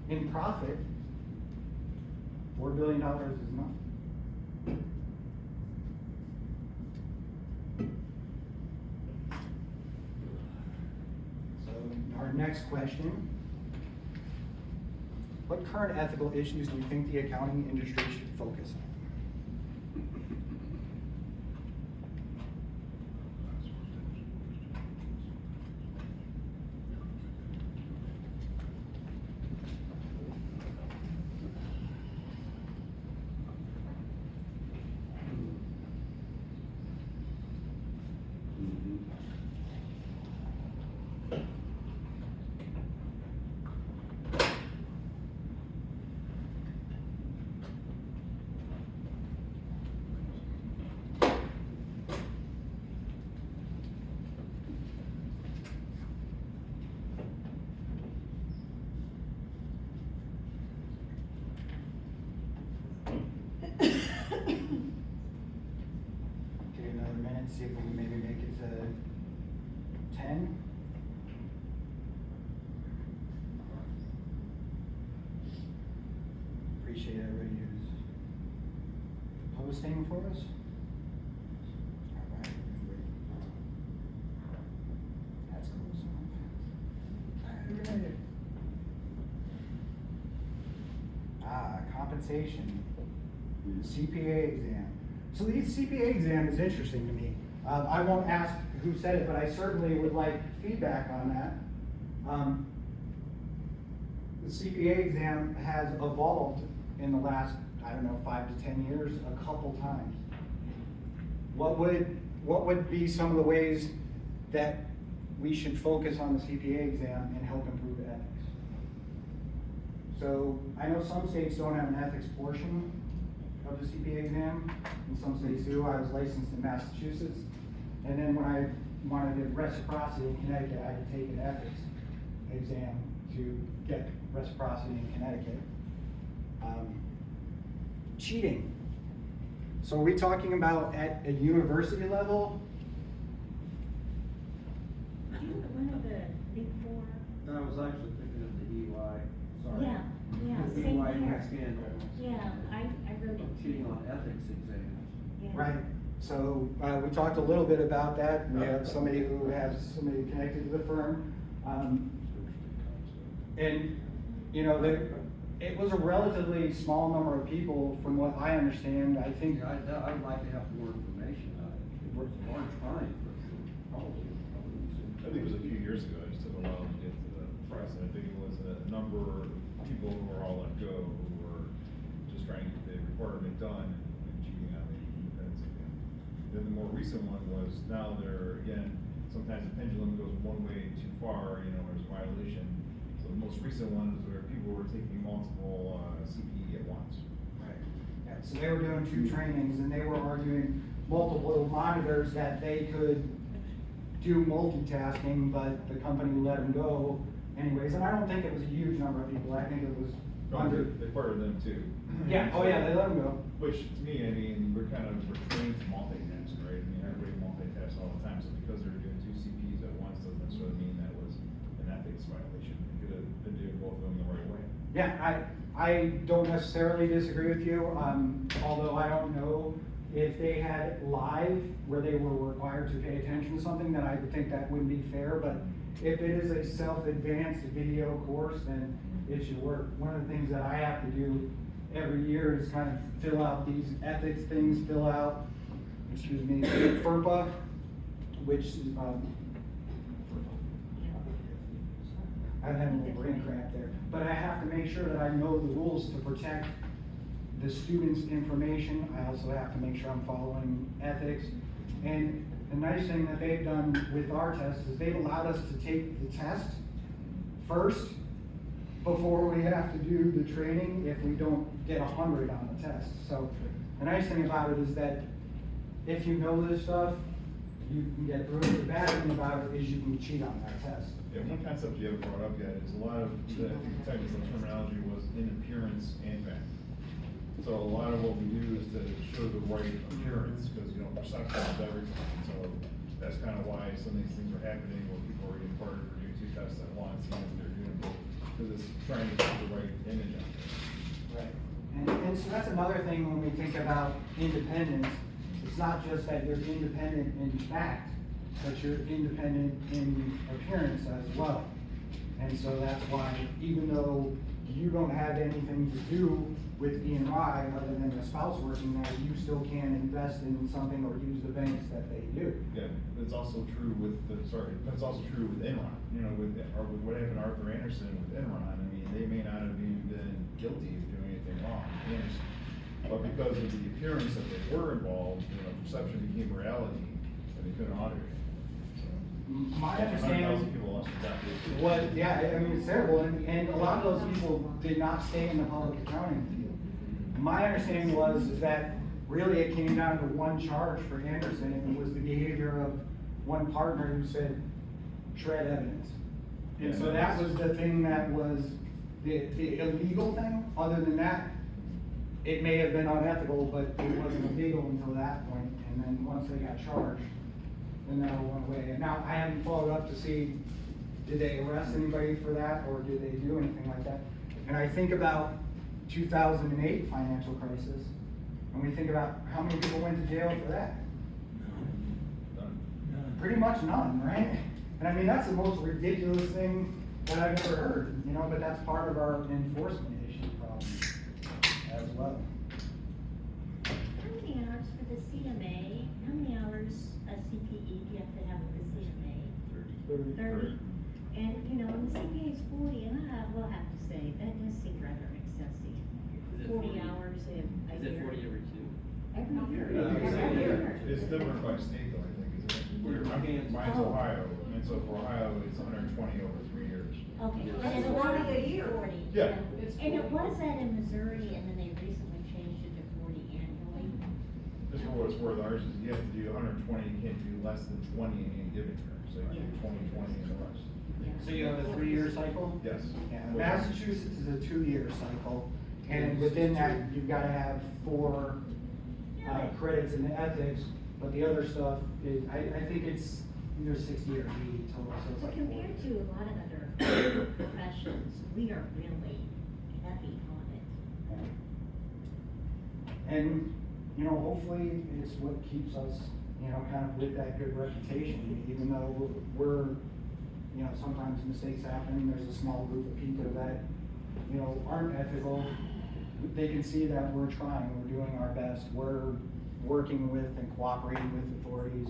in profit, $4 billion is nothing. Our next question. What current ethical issues do you think the accounting industry should focus on? Give you another minute, see if we can maybe make it to 10. Appreciate everybody who's posting for us. All right, great. That's close enough. Compensation, CPA exam. So the CPA exam is interesting to me. I won't ask who said it, but I certainly would like feedback on that. The CPA exam has evolved in the last, I don't know, 5 to 10 years, a couple times. What would be some of the ways that we should focus on the CPA exam and help improve the ethics? So I know some states don't have an ethics portion of the CPA exam, and some states do. I was licensed in Massachusetts, and then when I wanted reciprocity in Connecticut, I had to take an ethics exam to get reciprocity in Connecticut. Cheating. So are we talking about at a university level? One of the big four. I was actually thinking of the EY, sorry. Yeah, yeah, The same EY here. scandal. Yeah, I wrote it Cheating too. on ethics exams. Yeah. Right, so we talked a little bit about that. We have somebody who has somebody connected to the firm. And, you know, it was a relatively small number of people from what I understand. I think, I'd like to have more information on it. It was a large fine, but probably. I think it was a few years ago, it just took a while to get to the press, and I think it was a number of people who were all let go, who were just trying to get the requirement done and cheating on the independence exam. Then the more recent one was, now they're, again, sometimes the pendulum goes one way too far, you know, there's a violation. So the most recent one is where people were taking multiple CPE at once. right, yeah, so they were doing 2 trainings and they were arguing multiple monitors that they could do multitasking, but the company let them go anyways. And I don't think it was a huge number of people. I think it was under. They fired them too. Yeah, oh yeah, they let them go. Which, to me, I mean, we're trained to multitask, right? I mean, everybody multitasks all the time, so because they're doing 2 CPs at once doesn't necessarily mean that was an ethics violation. They could have been doing both of them the right way. Yeah, I don't necessarily disagree with you, although I don't know if they had live where they were required to pay attention to something, then I would think that wouldn't be fair, but if it is a self-advanced video course, then it should work. One of the things that I have to do every year is kind of fill out these ethics things, excuse me, FERPA, which, I'm having a little brain cramp there, but I have to make sure that I know the rules to protect the student's information. I also have to make sure I'm following ethics. And the nice thing that they've done with our test is they've allowed us to take the test first before we have to do the training if we don't get 100 on the test. So the nice thing about it is that if you know this stuff, you can get through it. The bad thing about it is you can cheat on that test. Yeah, one concept you haven't brought up yet is a lot of, I think the technical terminology was in appearance and fact. So a lot of what we do is to show the right appearance, because, you know, perception is everything. So that's kind of why some of these things are happening, where people are getting parted for doing 2 tests at once, even if they're doing both, because it's trying to get the right image out there. Right. And so that's another thing when we think about independence. It's not just that you're independent in fact, but you're independent in appearance as well. And so that's why, even though you don't have anything to do with EMI other than the spouse working there, you still can invest in something or use the banks that they do. Yeah, that's also true with that's also true with Enron, you know, with what happened to Arthur Anderson with Enron. I mean, they may not have even been guilty of doing anything wrong, but because of the appearance that they were involved, you know, perception became reality, and they couldn't audit it. My 100,000 understanding people lost their job. was, yeah, I mean, it's terrible, and a lot of those people did not stay in the public accounting field. My understanding was is that really it came down to one charge for Anderson, and it was the behavior of one partner who said, shred evidence. And so that was the thing that was the illegal thing. Other than that, it may have been unethical, but it wasn't illegal until that point. And then once they got charged, then that all went away. And now I haven't followed up to see, did they arrest anybody for that, or did they do anything like that? And I think about 2008 financial crisis, and we think about how many people went to jail for that. Pretty much none, right? And I mean, that's the most ridiculous thing that I've ever heard, you know, but that's part of our enforcement issue problem as well. How many hours for the CMA? How many hours a CPE do you have to have with the CMA? 30. And, you know, and the CPA is 40, and I will have to say, that does seem rather excessive. Is it 40 hours a Is it year. 40 every two? Every year. It's Every year. different by state though, I think, isn't it? Mine's Oh. Ohio, and so for Ohio, it's 120 over 3 years. Okay. Yeah. And That's a lot of 40 a year. 40. Yeah. And it was that in Missouri, and then they recently changed it to 40 annually. Just for what it's worth, ours is you have to do 120, you can't do less than 20 in any given year, so you do 20, 20 and the rest. So you have a 3-year cycle? Yes. Yeah, Massachusetts is a 2-year cycle, and within that, you've gotta have 4 credits in ethics, but the other stuff is, I think it's either 60 or 80 total, so it's So like 40. compared to a lot of other professions, we are really heavy on it. Yeah. And, you know, hopefully it's what keeps us, you know, kind of with that good reputation, even though we're, you know, sometimes mistakes happen, there's a small group of people that, you know, aren't ethical. They can see that we're trying, we're doing our best, we're working with and cooperating with authorities.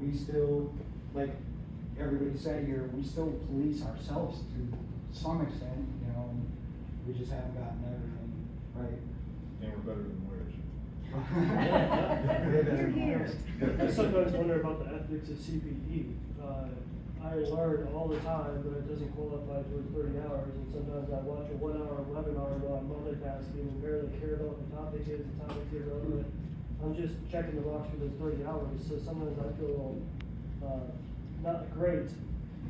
We still, like everybody said here, we still police ourselves to some extent, you know, and we just haven't gotten everything right. And we're better than lawyers. You're here. I sometimes wonder about the ethics of CPE. I learn all the time, but it doesn't qualify towards 30 hours, and sometimes I watch a 1-hour webinar while I'm multitasking and barely care about what the topic is, the topic's irrelevant. I'm just checking the box for those 30 hours, so sometimes I feel, not great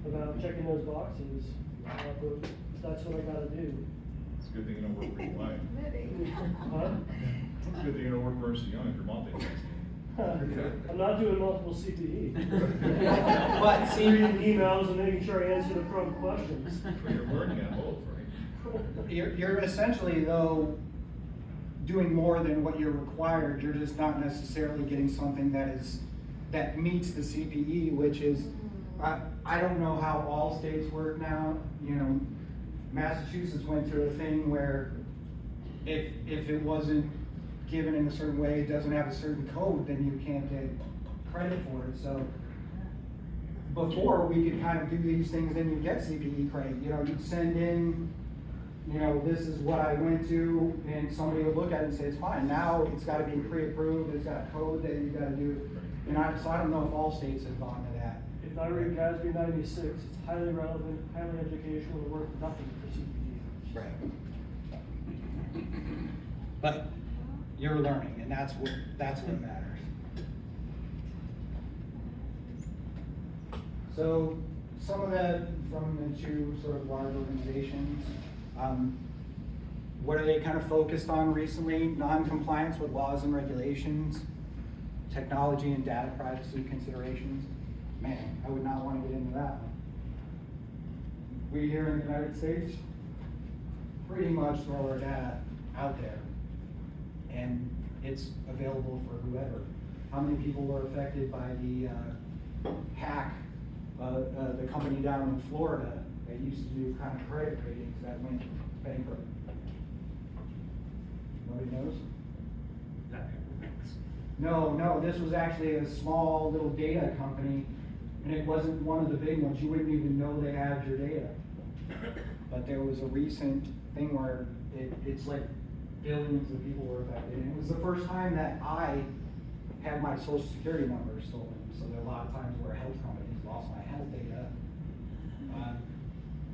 about checking those boxes, but that's what I gotta do. It's a good thing you don't work for EY. Huh? It's a good thing you don't work for Ernst & Young if you're multitasking. I'm not doing multiple CPE. But see- Reading emails and making sure I answer the prompt questions. But you're learning at both, right? You're essentially, though, doing more than what you're required, you're just not necessarily getting something that meets the CPE, which is, I don't know how all states work now, you know, Massachusetts went through a thing where if it wasn't given in a certain way, it doesn't have a certain code, then you can't get credit for it, so. Before, we could kind of do these things, then you get CPE credit, you know, you'd send in, you know, this is what I went to, and somebody would look at it and say, it's fine. Now, it's gotta be pre-approved, it's got a code that you gotta do, and so I don't know if all states have gone to that. If I read GASB 96, it's highly relevant, highly educational, and worth nothing for CPE. Right. But you're learning, and that's what matters. So, some of that from the 2 sort of large organizations, what are they kind of focused on recently? Non-compliance with laws and regulations, technology and data privacy considerations. Man, I would not want to get into that one. We here in the United States pretty much throw our data out there, and it's available for whoever. How many people were affected by the hack, the company down in Florida that used to do kind of credit ratings that went bankrupt. Nobody knows? No, this was actually a small little data company, and it wasn't one of the big ones. You wouldn't even know they had your data. But there was a recent thing where it's like billions of people were affected, and it was the first time that I had my social security number stolen. So there are a lot of times where health companies lost my health data,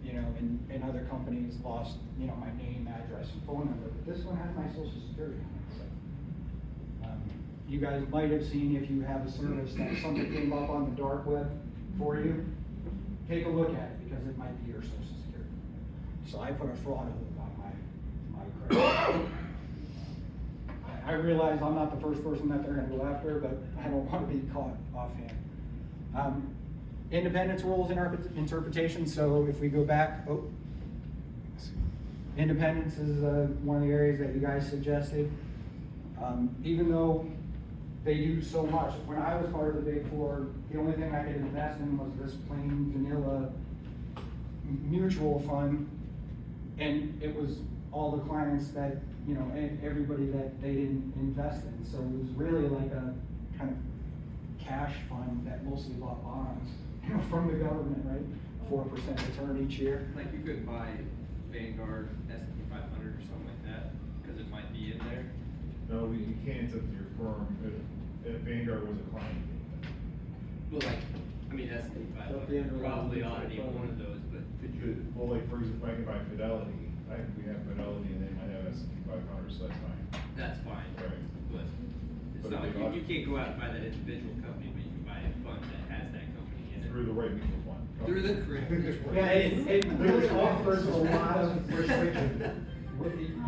you know, and other companies lost, you know, my name, address, and phone number. But this one had my social security on it. So you guys might have seen, if you have a service, that something came up on the dark web for you. Take a look at it, because it might be your social security. So I put a fraud alert on my credit. I realize I'm not the first person that they're gonna go after, but I don't wanna be caught offhand. Independence rules in our interpretation, so if we go back, independence is one of the areas that you guys suggested. Even though they do so much, when I was part of the Big Four, the only thing I could invest in was this plain vanilla mutual fund, and it was all the clients that, you know, and everybody that they didn't invest in. So it was really like a kind of cash fund that mostly bought bonds, you know, from the government, right? 4% return each year. Like you could buy Vanguard S&P 500 or something like that, because it might be in there. No, you can't, it's up to your firm, if Vanguard was a client. Well, like, I mean, S&P 500 probably ought to be one of those, but Could you, well, like, for example, I can buy Fidelity, we have Fidelity and they might have S&P 500, so that's fine. that's fine. Right. But it's But not if like they you can't go out and buy that individual company, but you can buy a fund that has that company in it. Through the right mutual fund. Through the correct. Yeah, it really offers a lot of restrictions.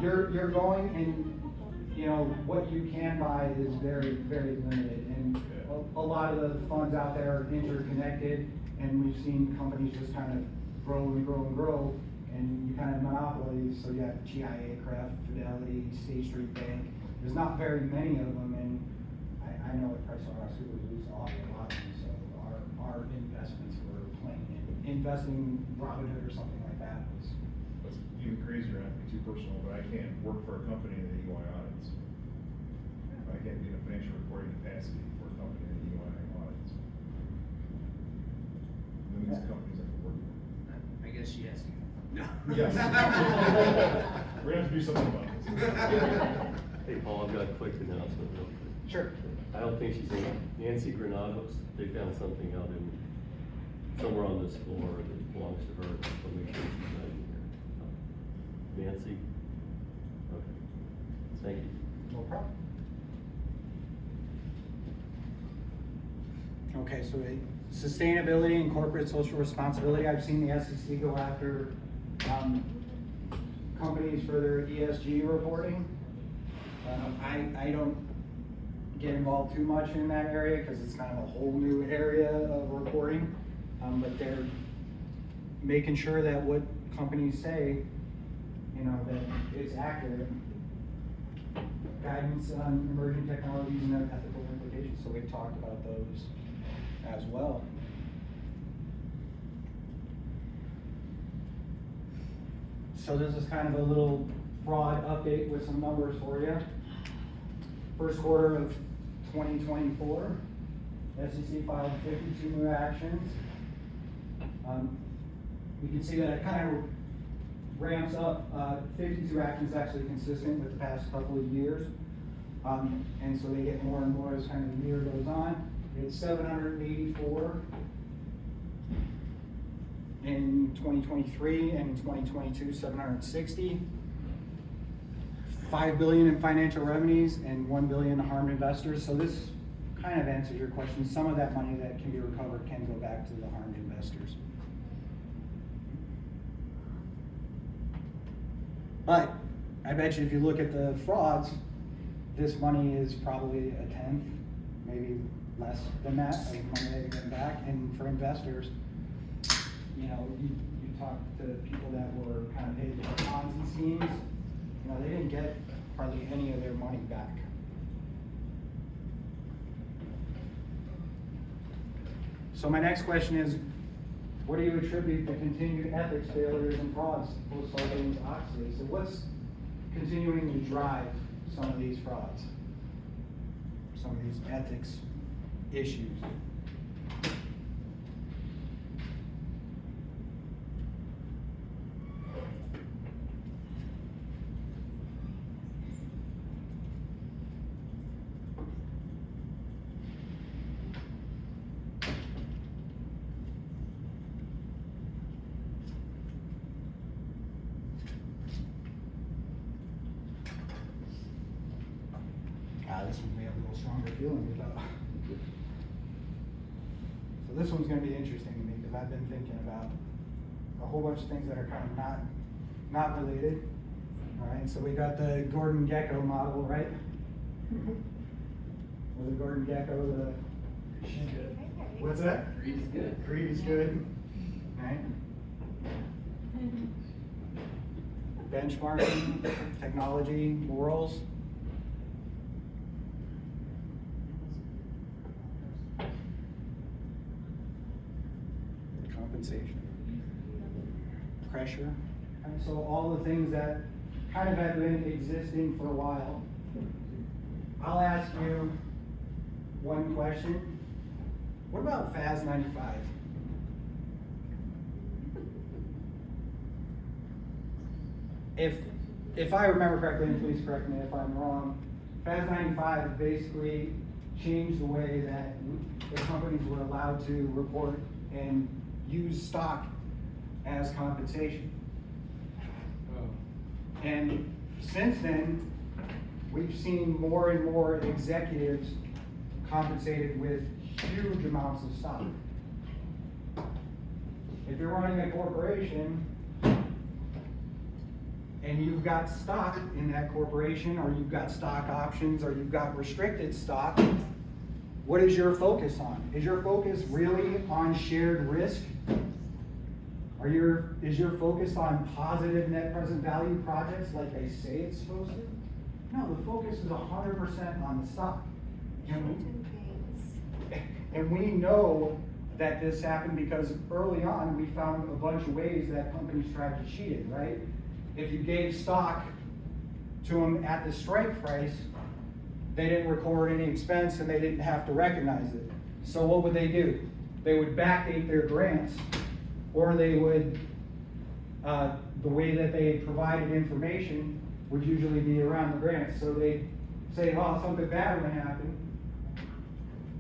You're going, and, you know, what you can buy is very, very limited, and a lot of the funds out there are interconnected, and we've seen companies just kind of grow and grow and grow, and you kind of monopolies. So you have GIA, Kraft, Fidelity, State Street Bank. There's not very many of them, and I know at PricewaterhouseCoopers we used to offer a lot of them, so our investments were plain. Investing in Robinhood or something like that was. What's even crazier, not to be too personal, but I can't work for a company that EY audits. I can't be in a financial reporting capacity for a company that EY audits. Limits the companies I can work for. I guess she has to. No. Yes. We're gonna have to do something about this. Hey, Paul, I've got a quick announcement real quick. Sure. I don't think she's in. Nancy Granados, they found something out in, somewhere on this floor that belongs to her, so make sure she's not in here. Nancy? Okay. Thank you. No problem. Okay, so sustainability and corporate social responsibility, I've seen the SEC go after companies for their ESG reporting. I don't get involved too much in that area because it's kind of a whole new area of reporting. But they're making sure that what companies say, you know, that it's accurate. Guidance on emerging technologies and their ethical implications, so we've talked about those as well. So this is kind of a little fraud update with some numbers for you. First quarter of 2024, SEC filed 52 new actions. You can see that it kind of ramps up. 52 actions actually consistent with the past couple of years. And so they get more and more as kind of the year goes on. It's 784 in 2023, and in 2022, 760. $5 billion in financial revenues and $1 billion harmed investors. So this kind of answers your question. Some of that money that can be recovered can go back to the harmed investors. But I bet you if you look at the frauds, this money is probably a tenth, maybe less than that, of money that you're getting back. And for investors, you know, you talk to people that were kind of paid for Ponzi schemes, you know, they didn't get hardly any of their money back. So my next question is, what do you attribute the continued ethics failures and frauds post Sarbanes-Oxley? So what's continuing to drive some of these frauds? Some of these ethics issues? This one we have a little stronger feeling about. So this one's gonna be interesting to me because I've been thinking about a whole bunch of things that are kind of not related. All right, so we got the Gordon Gekko model, right? Was it Gordon Gekko what's that? Greed is good. Greed is good, right? Benchmarking, technology, morals. Compensation, pressure, and so all the things that kind of have been existing for a while. I'll ask you one question. What about FAS 95? If I remember correctly, and please correct me if I'm wrong, FAS 95 basically changed the way that the companies were allowed to report and use stock as compensation. And since then, we've seen more and more executives compensated with huge amounts of stock. If you're running a corporation and you've got stock in that corporation, or you've got stock options, or you've got restricted stock, what is your focus on? Is your focus really on shared risk? Is your focus on positive net present value projects like they say it's supposed to? No, the focus is 100% on the stock. And we know that this happened because early on we found a bunch of ways that companies tried to cheat it, right? If you gave stock to them at the strike price, they didn't record any expense and they didn't have to recognize it. So what would they do? They would backdate their grants, or they would, the way that they provided information would usually be around the grants. So they'd say, oh, something bad would happen,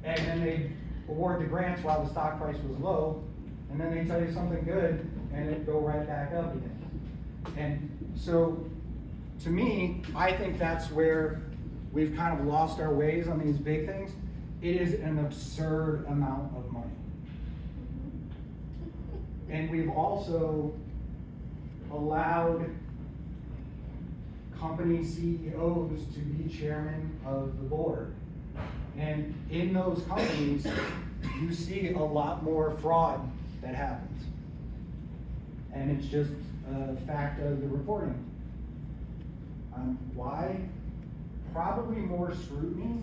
and then they'd award the grants while the stock price was low, and then they'd tell you something good, and it'd go right back up again. And so, to me, I think that's where we've kind of lost our ways on these big things. It is an absurd amount of money. And we've also allowed company CEOs to be chairman of the board. And in those companies, you see a lot more fraud that happens. And it's just a fact of the reporting. Why? Probably more scrutiny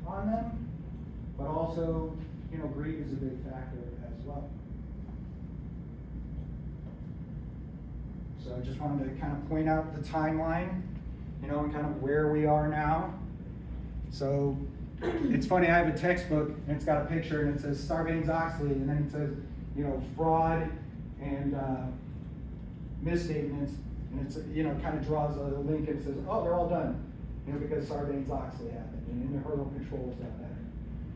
on them, but also, greed is a big factor as well. So I just wanted to kind of point out the timeline, and kind of where we are now. So it's funny, I have a textbook and it's got a picture and it says Sarbanes-Oxley, and then it says, fraud and misstatements, and it's, kind of draws a link and says, oh, they're all done, because Sarbanes-Oxley happened and internal controls got better.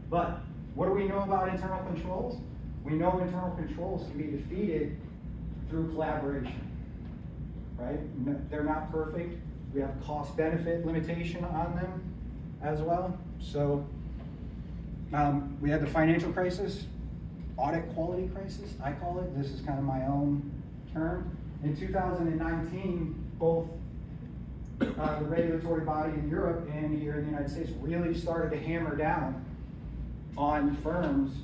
But what do we know about internal controls? We know internal controls can be defeated through collaboration, right? They're not perfect. We have cost-benefit limitation on them as well. So we had the financial crisis, audit quality crisis, I call it. This is kind of my own term. In 2019, both the regulatory body in Europe and here in the United States really started to hammer down on firms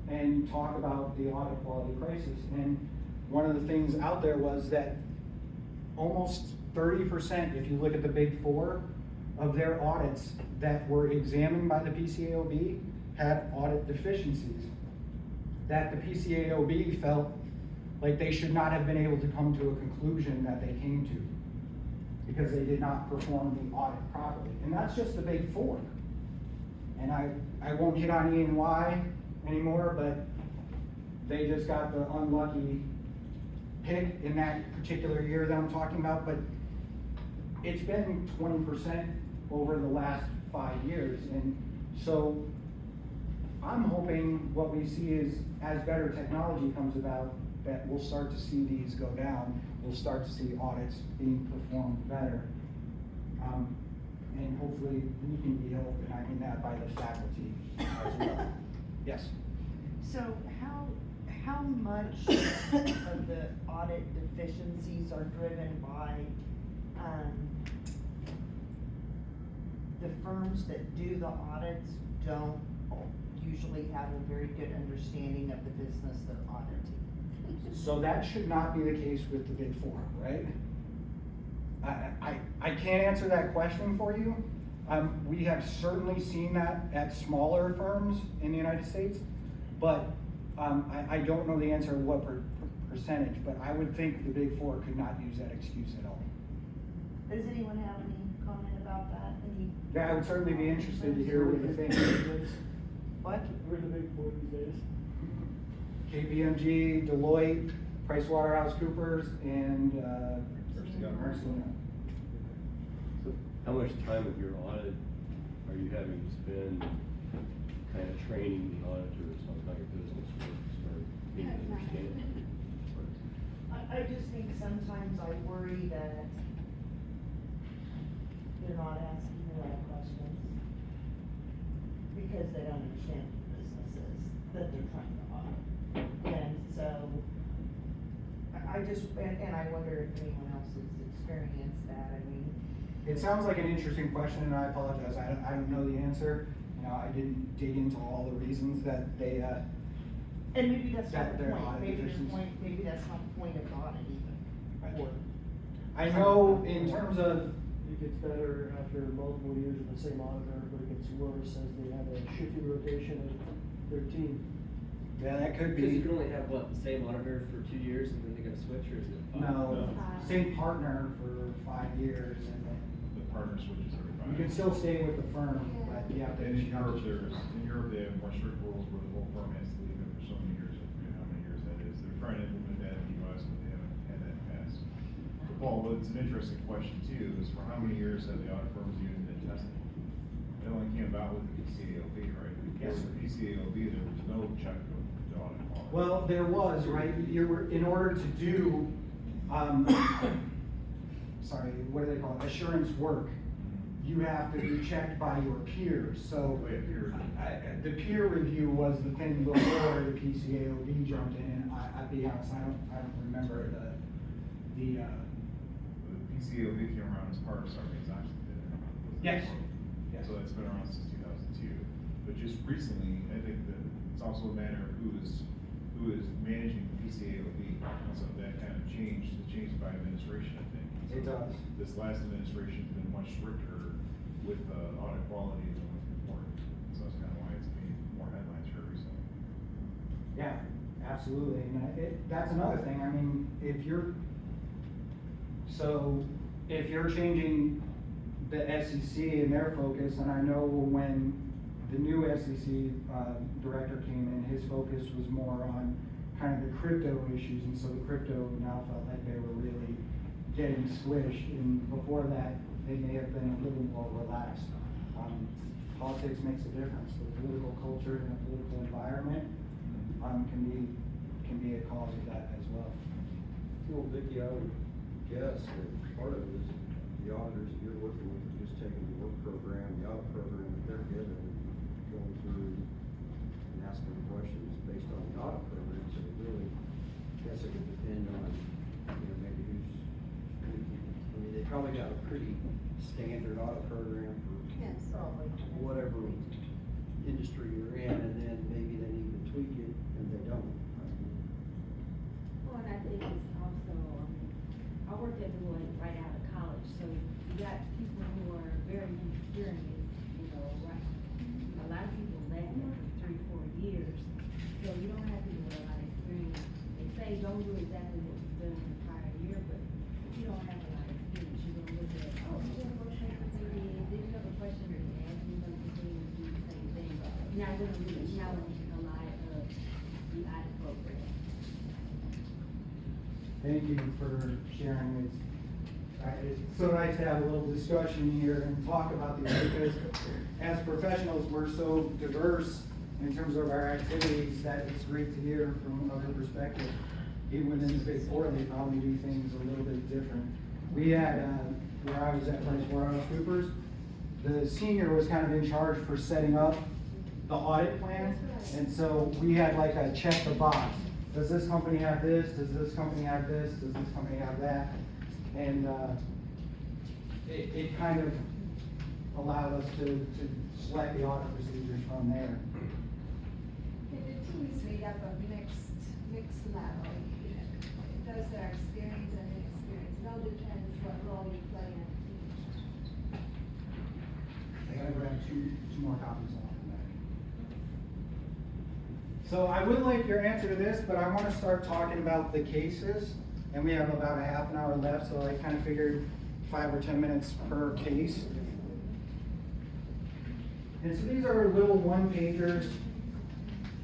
and talk about the audit quality crisis. And one of the things out there was that almost 30%, if you look at the big four, of their audits that were examined by the PCAOB had audit deficiencies. that the PCAOB felt like they should not have been able to come to a conclusion that they came to because they did not perform the audit properly. And that's just the big four. And I won't hit on E&Y anymore, but they just got the unlucky pick in that particular year that I'm talking about, but it's been 20% over the last 5 years. And so I'm hoping what we see is as better technology comes about, that we'll start to see these go down. We'll start to see audits being performed better. And hopefully we can be helped, and I mean that by the faculty as well. Yes? So how much of the audit deficiencies are driven by, the firms that do the audits don't usually have a very good understanding of the business they're auditing? So that should not be the case with the big four, right? I can't answer that question for you. We have certainly seen that at smaller firms in the United States, but I don't know the answer of what percentage, but I would think the big four could not use that excuse at all. Does anyone have any comment about that? Yeah, I would certainly be interested to hear what you think. What? We're the big four these days. KPMG, Deloitte, PricewaterhouseCoopers, and Ernst & Young. So how much time of your audit are you having to spend kind of training the auditors on how your business works or being understanding? I just think sometimes I worry that they're not asking the right questions because they don't understand the businesses that they're trying to audit. And so, and I wonder if anyone else has experienced that. I mean, It sounds like an interesting question, and I apologize, I don't know the answer. You know, I didn't dig into all the reasons that they, and maybe that's not that the they're point, audit deficiencies. maybe that's not the point of the audit even. Right. Or, I know in terms of, It gets better after multiple years of the same auditor, but it gets worse as they have a shifting rotation of their team. yeah, that could Because you be, can only have, what, the same auditor for 2 years and then they gotta switch, or is it 5? no, same partner for 5 years, and then The partner switches every 5 you can years. still stay with the firm, but you have to. And in Europe, they have more strict rules where the whole firm has to leave it for so many years, I forget how many years that is. They're trying to implement that in the US, but they haven't had that passed. But Paul, what's an interesting question too, is for how many years have the audit firms even been tested? It only came about with the PCAOB, right? Before Yes. the PCAOB, there was no check of the audit quality. Well, there was, right, in order to do, sorry, what do they call it, assurance work, you have to be checked by your peers, so. Oh, yeah, peer review. The peer review was the thing before the PCAOB jumped in, and I'll be honest, I don't remember the The PCAOB came around as part of Sarbanes-Oxley, didn't it? Yes. Yes. So that's been around since 2002. But just recently, I think that it's also a matter of who is managing the PCAOB. And so that kind of changed, it changed by administration, I think. It So does. This last administration's been much stricter with audit quality than with before. So that's kind of why it's made more headlines here recently. Yeah, absolutely, and that's another thing, I mean, if you're changing the SEC and their focus, and I know when the new SEC, director came in, his focus was more on kind of the crypto issues, and so the crypto now felt like they were really getting squished, and before that, they may have been a little more relaxed. Politics makes a difference, the political culture and the political environment, can be a cause of that as well. Well, Vicki, I would guess that part of it is the auditors that you're working with are just taking the work program, the audit program that they're given, going through and asking questions based on the audit program, so it really, I guess it would depend on, maybe I mean, they probably got a pretty standard audit program for yes, probably. whatever industry you're in, and then maybe they need to tweak it, and they don't. Well, and I think it's also, I worked at Deloitte right out of college, so you got people who are very inexperienced, right? A lot of people left after 3-4 years, so you don't have people say don't do exactly what you've done in the prior year, but if you don't have a lot of experience, you're gonna look at, oh, you did what did you have a question or you asked me, you're gonna continue to do the same thing. You're not gonna really challenge a lot of the audit program. Thank you for sharing. It's so nice to have a little discussion here and talk about these, because as professionals, we're so diverse in terms of our activities that it's great to hear from other perspectives. Even within the Big Four, they probably do things a little bit different. We had, where I was at PricewaterhouseCoopers, the senior was kind of in charge for setting up the audit plan. And so we had like a check the box. Does this company have this? Does this company have this? Does this company have that? And it kind of allowed us to select the audit procedures from there. The team is made up of mixed level. Those that are experienced and inexperienced. It all depends what role you play in. I gotta grab two more copies along the back. So I would like your answer to this, but I wanna start talking about the cases. And we have about a half an hour left, so I kind of figured 5 or 10 minutes per case. And so these are little one-pagers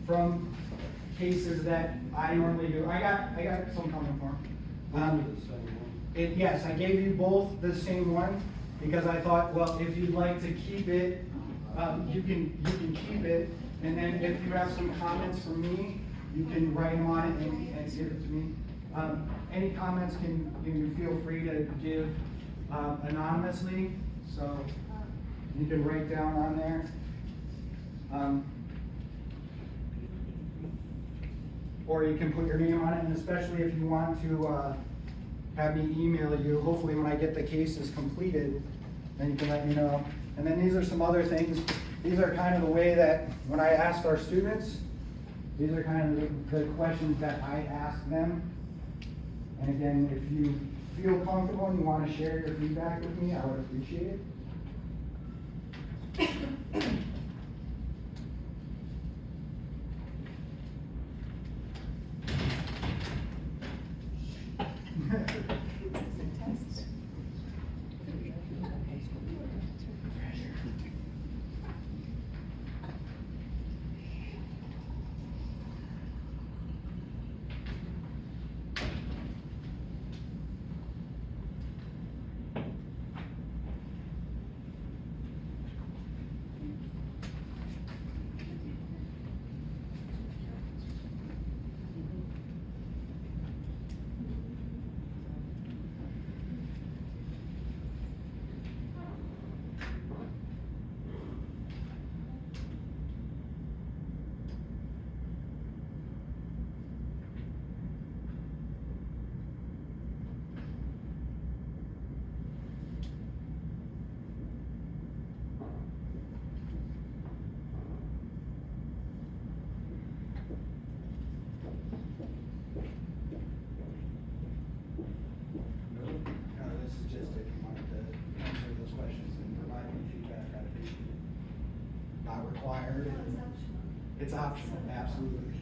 from cases that I normally do. I got some coming for them. Yes, I gave you both the same one because I thought, well, if you'd like to keep it, you can keep it. And then if you have some comments for me, you can write them on it and give it to me. Any comments you feel free to give anonymously, so you can write down on there. Or you can put your name on it, and especially if you want to have me email you, hopefully when I get the cases completed, then you can let me know. And then these are some other things. These are kind of the way that when I asked our students, these are kind of the questions that I asked them. And again, if you feel comfortable and you want to share your feedback with me, I would appreciate it. This is just if you wanted to answer those questions and provide me feedback, I'd appreciate it. Not required. It's optional, absolutely.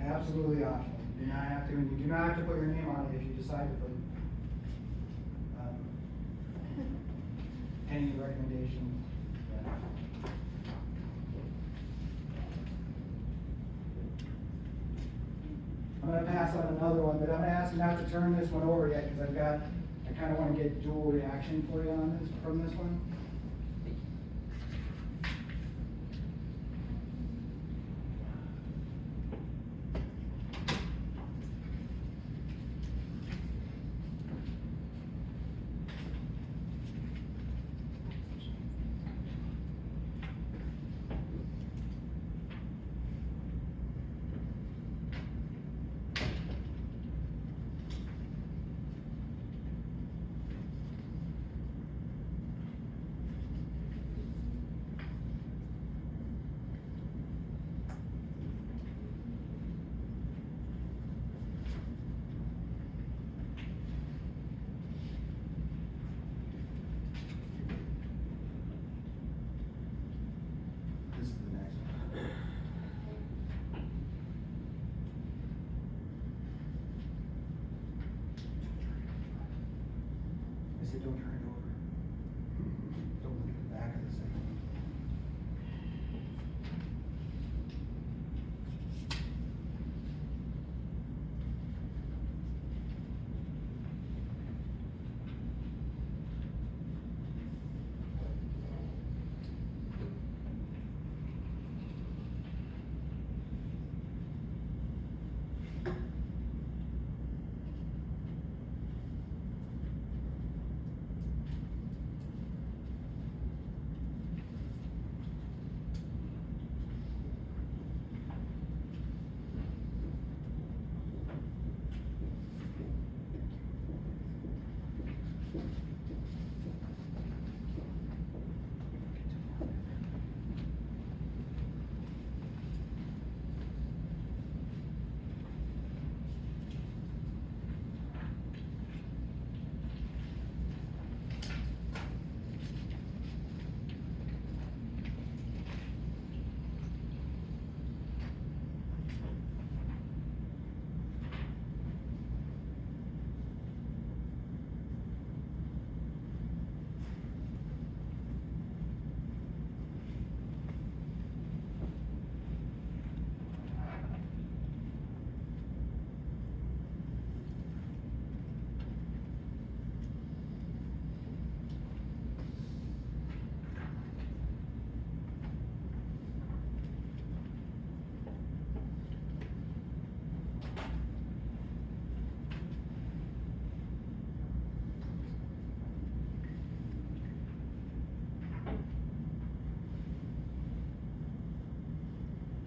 Absolutely optional. You do not have to, and you do not have to put your name on it if you decide to put any recommendations. I'm gonna pass on another one, but I'm gonna ask you not to turn this one over yet, because I kind of want to get dual reaction for you on this, from this one. it, don't turn it over. Don't look at the back of the second one.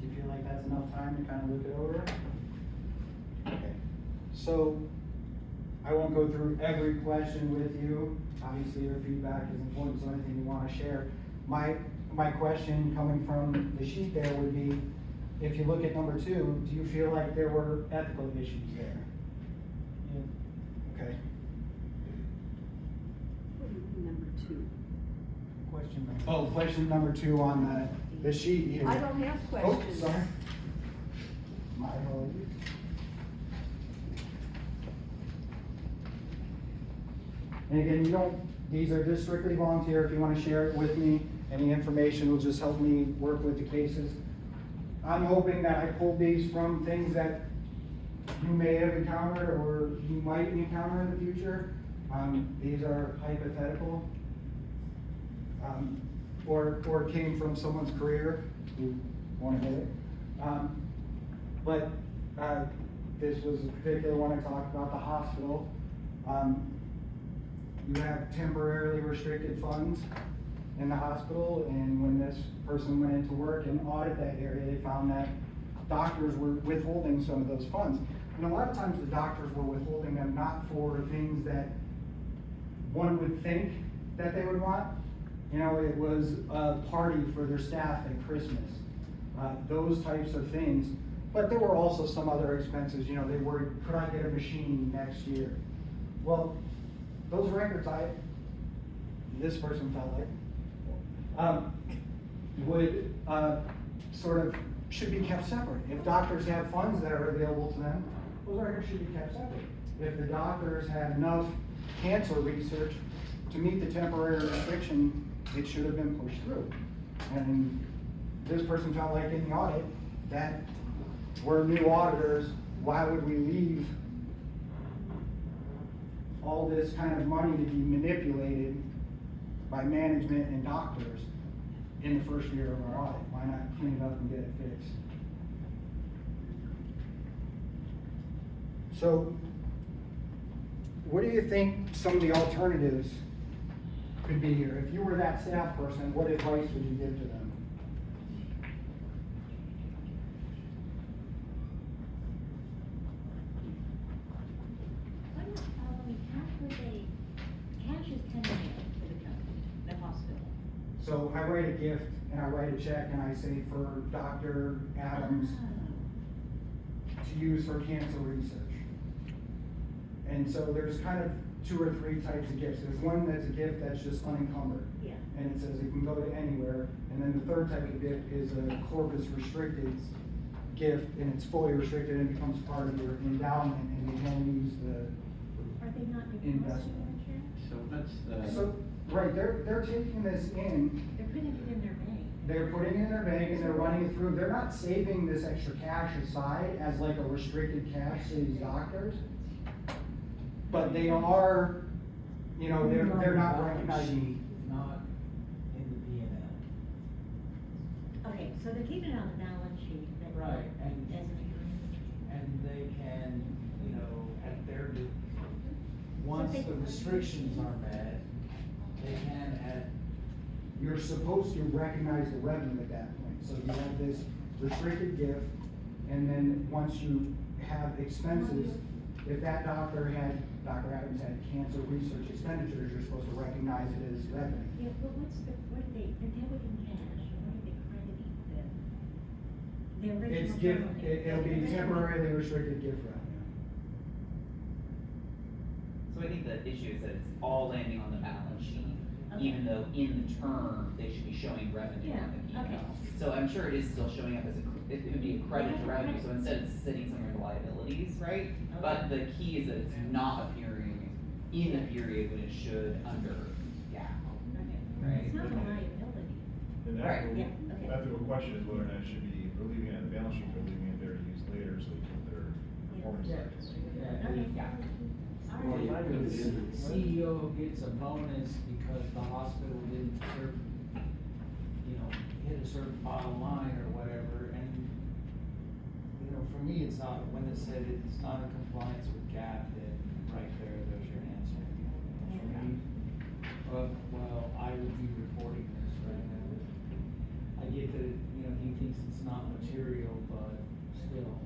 Do you feel like that's enough time to kind of look it over? Okay. So, I won't go through every question with you. Obviously, your feedback is important, so anything you want to share. My question coming from the sheet there would be, if you look at number 2, do you feel like there were ethical issues there? Okay. Number 2. Question number 2 on the sheet here. I don't have Oh, questions. sorry. My apologies. And again, these are just strictly volunteer. If you want to share it with me, any information will just help me work with the cases. I'm hoping that I pulled these from things that you may have encountered or you might encounter in the future. These are hypothetical. Or came from someone's career who wanted it. But this was a particular one I talked about, the hospital. You have temporarily restricted funds in the hospital, and when this person went into work and audited that area, they found that doctors were withholding some of those funds. And a lot of times the doctors were withholding them not for things that one would think that they would want. You know, it was a party for their staff at Christmas, those types of things. But there were also some other expenses. You know, they worried, could I get a machine next year? Well, those records, this person felt like, would sort of, should be kept separate. If doctors have funds that are available to them, those records should be kept separate. If the doctors had enough cancer research to meet the temporary restriction, it should have been pushed through. And this person felt like in the audit that we're new auditors, why would we leave all this kind of money to be manipulated by management and doctors in the first year of our audit? Why not clean it up and get it fixed? So, what do you think some of the alternatives could be here? If you were that staff person, what advice would you give to them? What about following, cash is coming in to the company, the hospital? So I write a gift and I write a check and I say for Dr. Adams to use for cancer research. And so there's kind of 2 or 3 types of gifts. There's one that's a gift that's just unencumbered. Yeah. And it says it can go to anywhere. And then the 3rd type of gift is a corpus restricted gift, and it's fully restricted and becomes part of your endowment, and you can use the Are they not investment. insurance? So what's the? So, right, they're taking this in, They're putting it in their bank. they're putting it in their bank and they're running it through, they're not saving this extra cash aside as like a restricted cash to these doctors. But they are, you know, they're not recognizing. Not in the P and L. Okay, so they're keeping it on the balance sheet, but. Right, and- As an agreement. And they can, you know, at their, once the restrictions are met, they can add. You're supposed to recognize the revenue at that point, so you have this restricted gift, and then once you have expenses, if that doctor Adams had cancer research expenditures, you're supposed to recognize it as revenue. Yeah, but what are they, they're debiting cash, or what are they crediting them? The original. It's gift, revenue. it'll be temporarily restricted gift revenue. So I think the issue is that it's all landing on the balance sheet, Okay. even though in the term, they should be showing revenue on the Yeah, P&L. okay. So I'm sure it is still showing up as it would be a credit to revenue, so instead it's sitting somewhere in the liabilities, right? But the key is that it's not appearing in the period when it should under GAAP, right? It's not a liability. And the Right. ethical, Yeah, okay. the ethical question is whether or not it should be, we're leaving it on the balance sheet, or leaving it there to use later, so they put their performance Yeah. targets. Okay. Yeah. All right. The CEO gets a bonus because the hospital didn't hit a certain bottom line or whatever, and, you know, for me, it's not, when it said it's not in compliance with GAAP, then right there's your answer. For me, well, I would be reporting this, right? I get that, you know, he thinks it's not material, but still.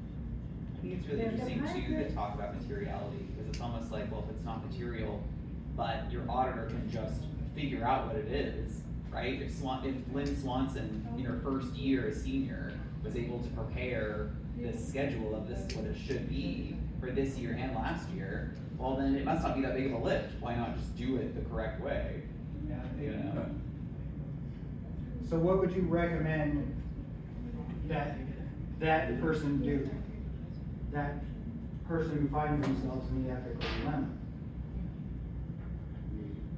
I think it's really There's a interesting too, to private- talk about materiality, because it's almost like, well, if it's not material, but your auditor can just figure out what it is, right? If Lynn Swanson, in her first year as senior, was able to prepare this schedule of this is what it should be for this year and last year, well, then it must not be that big of a lift, why not just do it the correct way? You know? So what would you recommend that person do? That person who finds themselves in the ethical dilemma?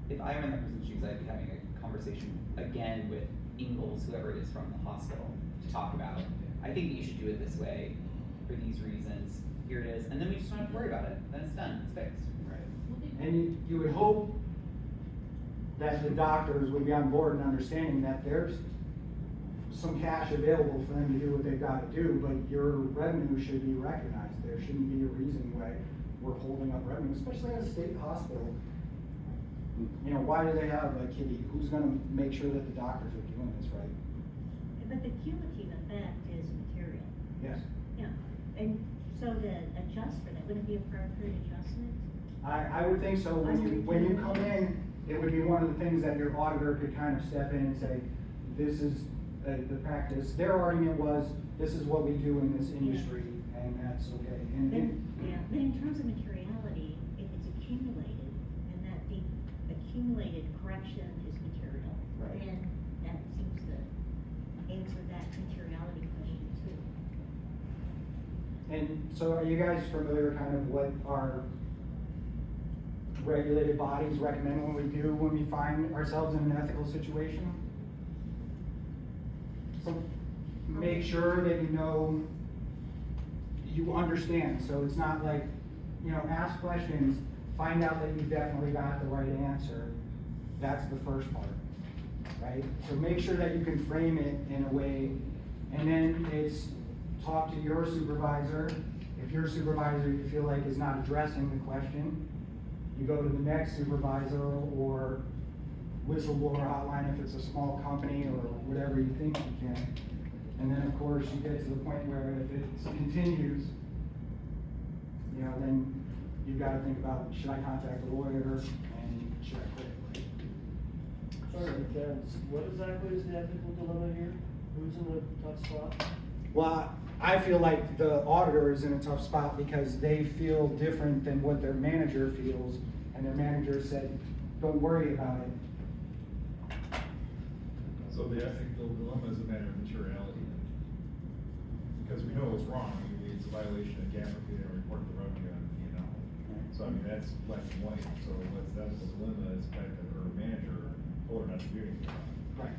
If I were in that person's shoes, I'd be having a conversation again with Ingalls, whoever it is from the hospital, to talk about, I think that you should do it this way, for these reasons, here it is, and then we just don't have to worry about it, then it's done, it's fixed. Right. And you would hope that the doctors would be on board and understanding that there's some cash available for them to do what they've got to do, but your revenue should be recognized. There shouldn't be a reason why we're holding up revenue, especially at a state hospital. You know, why do they have a kitty? Who's gonna make sure that the doctors are doing this right? But the cumulative effect is material. Yes. Yeah, and so to adjust for that, would it be a appropriate adjustment? I would think so. When you come in, it would be one of the things that your auditor could kind of step in and say, this is the practice. Their argument was, this is what we do in this industry, and that's okay. Then, yeah, but in terms of materiality, if it's accumulated, and that the accumulated correction is material, Right. then that seems to answer that materiality question too. And so are you guys familiar kind of what our regulated bodies recommend when we do, when we find ourselves in an ethical situation? So make sure that you understand, so it's not like, ask questions, find out that you definitely got the right answer. That's the first part, right? So make sure that you can frame it in a way, and then it's talk to your supervisor. If your supervisor you feel like is not addressing the question, you go to the next supervisor or whistleblower hotline if it's a small company or whatever you think you can. And then of course you get to the point where if it continues, then you've got to think about, should I contact a lawyer and should I quit? Sorry, Dan, what exactly is the ethical dilemma here? Who's in the tough spot? Well, I feel like the auditor is in a tough spot because they feel different than what their manager feels, and their manager said, don't worry about it. So the ethical dilemma is a matter of materiality, because we know it's wrong, it's a violation of GAAP if we didn't report the revenue on the P&L. So So I mean, that's black and white, so that's the dilemma is the fact that her manager told her not to do anything about it. Right.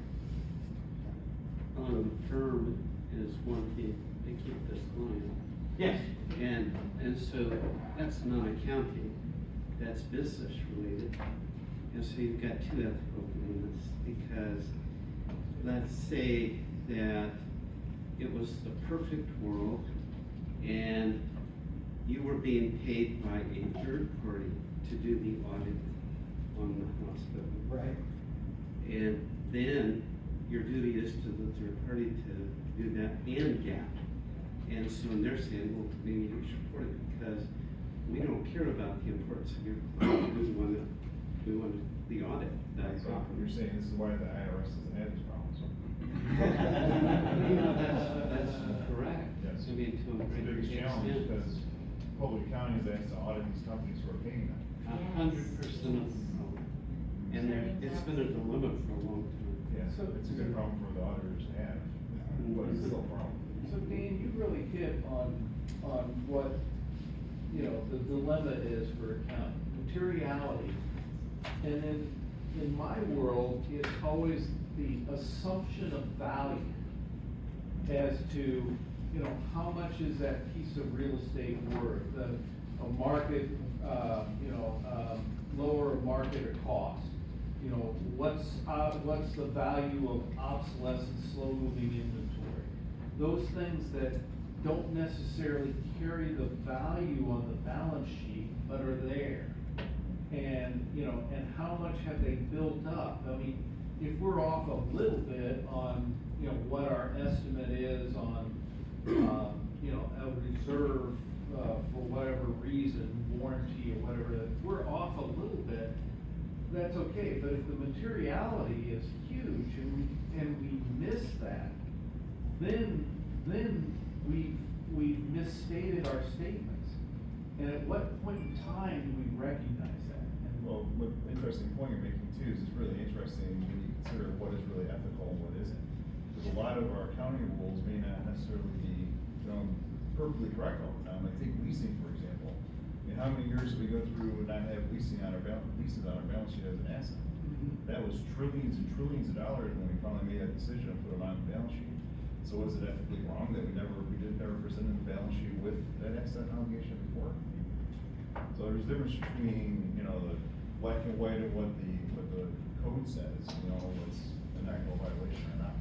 Firm is one thing, they keep this client. Yes. And so that's not accounting, that's business related. And so you've got two ethical dilemmas, because let's say that it was the perfect world and you were being paid by a third party to do the audit on the hospital. Right. And then your duty is to the third party to do that and GAAP. And so they're saying, well, maybe you should report it because we don't care about the importance of your client. We want the audit. That's So you're saying this is why the IRS doesn't have these problems. That's correct. Yes. I mean, to a It's the great biggest challenge extent. because public accounting is asked to audit these companies who are paying them. 100% of the problem. And it's been a dilemma for a long time. Yeah, so it's a good problem for the auditors to have, but it's still a problem. So Dan, you really hit on what, you know, the dilemma is for accounting, materiality. And then, in my world, it's always the assumption of value as to, you know, how much is that piece of real estate worth? A market, lower market or cost. You know, what's the value of obsolescent, slow-moving inventory? Those things that don't necessarily carry the value on the balance sheet, but are there. And, you know, and how much have they built up? I mean, if we're off a little bit on, you know, what our estimate is on, you know, a reserve, for whatever reason, warranty or whatever, if we're off a little bit, that's okay, but if the materiality is huge and we miss that, then we've misstated our statements. And at what point in time do we recognize that? Well, what interesting point you're making too is it's really interesting when you consider what is really ethical and what isn't. Because a lot of our accounting rules may not necessarily be, perfectly correct all the time. Like take leasing, for example. I mean, how many years did we go through and not have leases on our balance sheet as an asset? That was trillions and trillions of dollars when we finally made that decision to put it on the balance sheet. So was it ethically wrong that we didn't ever present the balance sheet with that asset obligation before? So there's a difference between, the black and white of what the code says, what's an actual violation or not.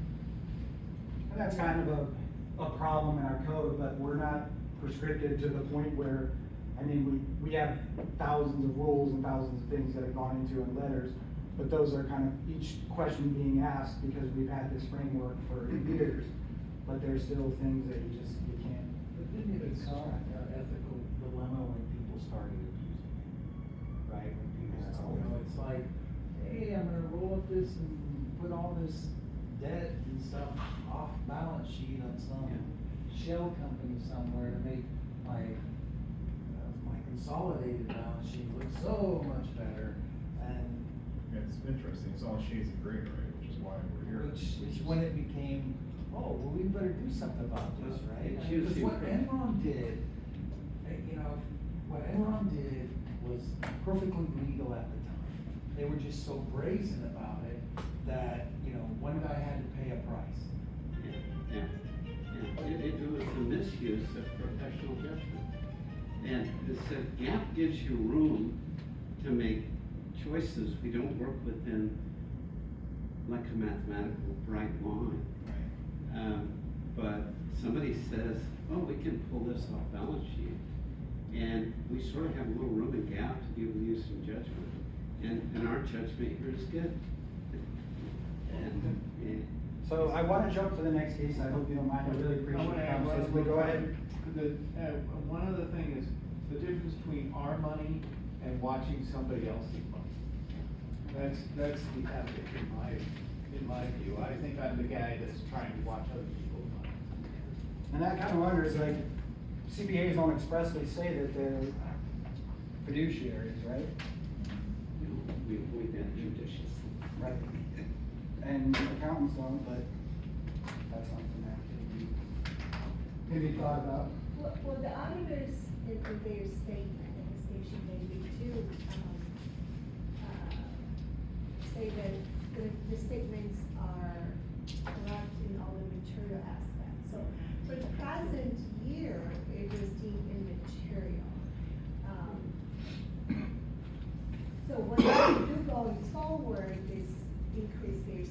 And that's kind of a problem in our code, but we're not prescriptive to the point where, we have thousands of rules and thousands of things that have gone into in letters, but those are kind of each question being asked because we've had this framework for years, but there's still things that you can't. But didn't it become an ethical dilemma when people started abusing it, right? When people, it's like, hey, I'm gonna roll up this and put all this debt and stuff off balance sheet on some shell company somewhere to make my consolidated balance sheet look so much better. And It's interesting, it's all shades of gray, right, which is why we're here. which is when it became, oh, well, we better do something about this, right? It's Because usually- what Enron did, what Enron did was perfectly legal at the time. They were just so brazen about it that, one guy had to pay a price. Yeah. It was a misuse of professional judgment. And the GAAP gives you room to make choices. We don't work within like a mathematical bright line. But somebody says, oh, we can pull this off balance sheet. And we sort of have a little room in GAAP to be able to use some judgment. And our judgment here is good. So I want to jump to the next case, I hope you don't mind, I really appreciate I wanna the add one conversation, more go ahead. One other thing is the difference between our money and watching somebody else's money. That's the ethic in my view. I think I'm the guy that's trying to watch other people's money. And that kind of wonders, like, CPAs don't expressly say that they're fiduciaries, right? We avoid that judiciously. Right. And accountants don't, but that's something that can be thought about. Well, the auditors, in their statement, in the station, they correct in all the material aspects. So for the present year, it was deemed immaterial. So what we do going forward is increase their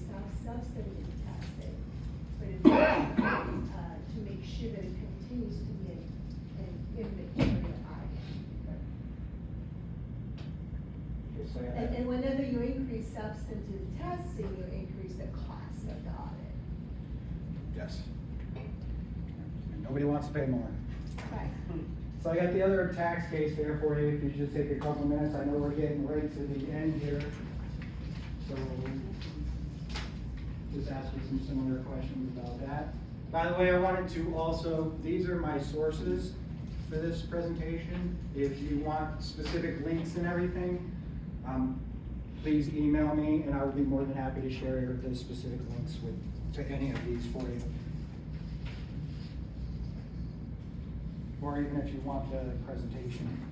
substantive testing for the to make sure that it continues to be an immaterial item. Okay, so And whenever you increase substantive testing, you increase the cost of the audit. Yes. And nobody wants to pay more. Right. So I got the other tax case there for you, if you just take a couple minutes. I know we're getting right to the end here. So just ask you some similar questions about that. By the way, I wanted to also, these are my sources for this presentation. If you want specific links and everything, please email me and I will be more than happy to share the specific links to any of these for you. Or even if you want the presentation.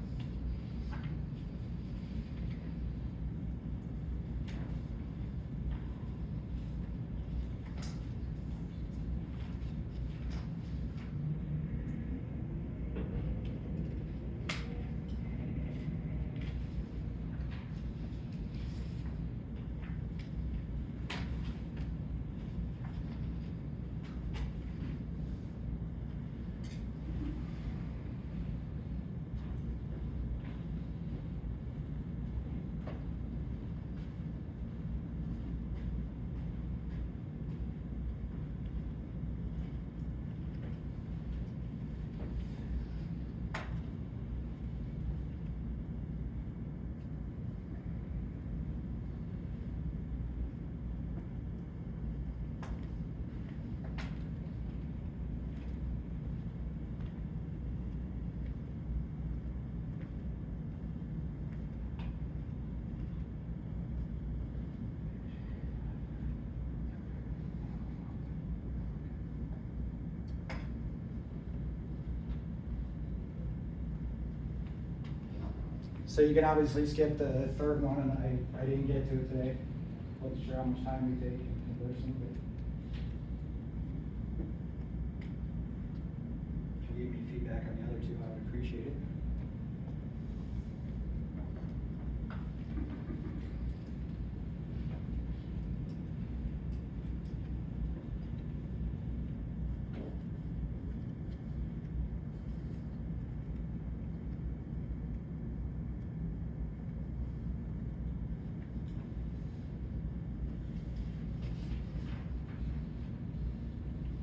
So you can obviously skip the third one, and I didn't get to it today. Wasn't sure how much time we take in conversing, but if you gave me feedback on the other two, I would appreciate it.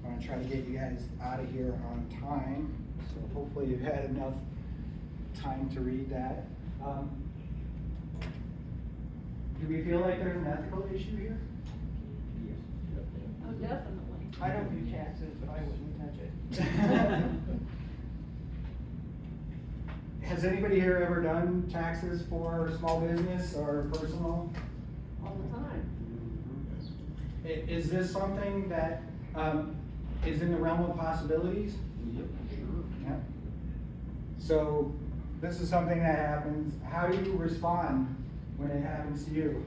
I'm gonna try to get you guys out of here on time, so hopefully you've had enough time to read that. Do we feel like there's an ethical issue here? Oh, definitely. I don't do taxes, but I wouldn't touch it. Has anybody here ever done taxes for small business or personal? All the time. Is this something that is in the realm of possibilities? Yep, sure. Yeah. So this is something that happens. How do you respond when it happens to you?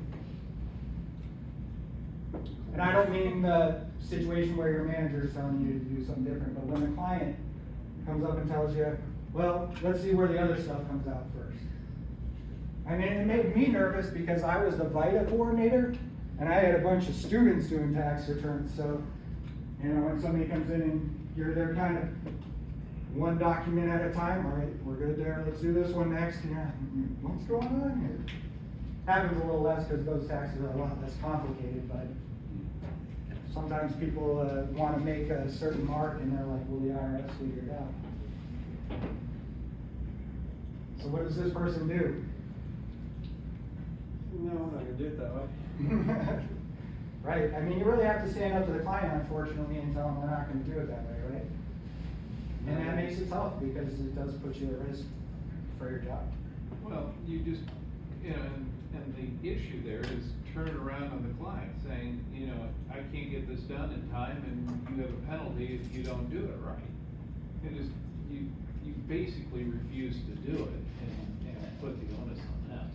And I don't mean the situation where your manager is telling you to do something different, but when the client comes up and tells you, well, let's see where the other stuff comes out first. I mean, it made me nervous because I was the VITA coordinator and I had a bunch of students doing tax returns. So, you know, when somebody comes in and you're there kind of one document at a time, all right, we're good there, let's do this one next. Yeah, what's going on here? Happens a little less because those taxes are a lot less complicated, but sometimes people want to make a certain mark and they're like, well, the IRS figured it out. So what does this person do? No, I'm not gonna do it that way. Right, I mean, you really have to stand up to the client, unfortunately, and tell them we're not gonna do it that way, right? And that makes it tough, because it does put you at risk for your job. Well, you just, you know, and the issue there is turning around on the client saying, you know, I can't get this done in time and you have a penalty if you don't do it right. It is, you basically refuse to do it and put the onus on them.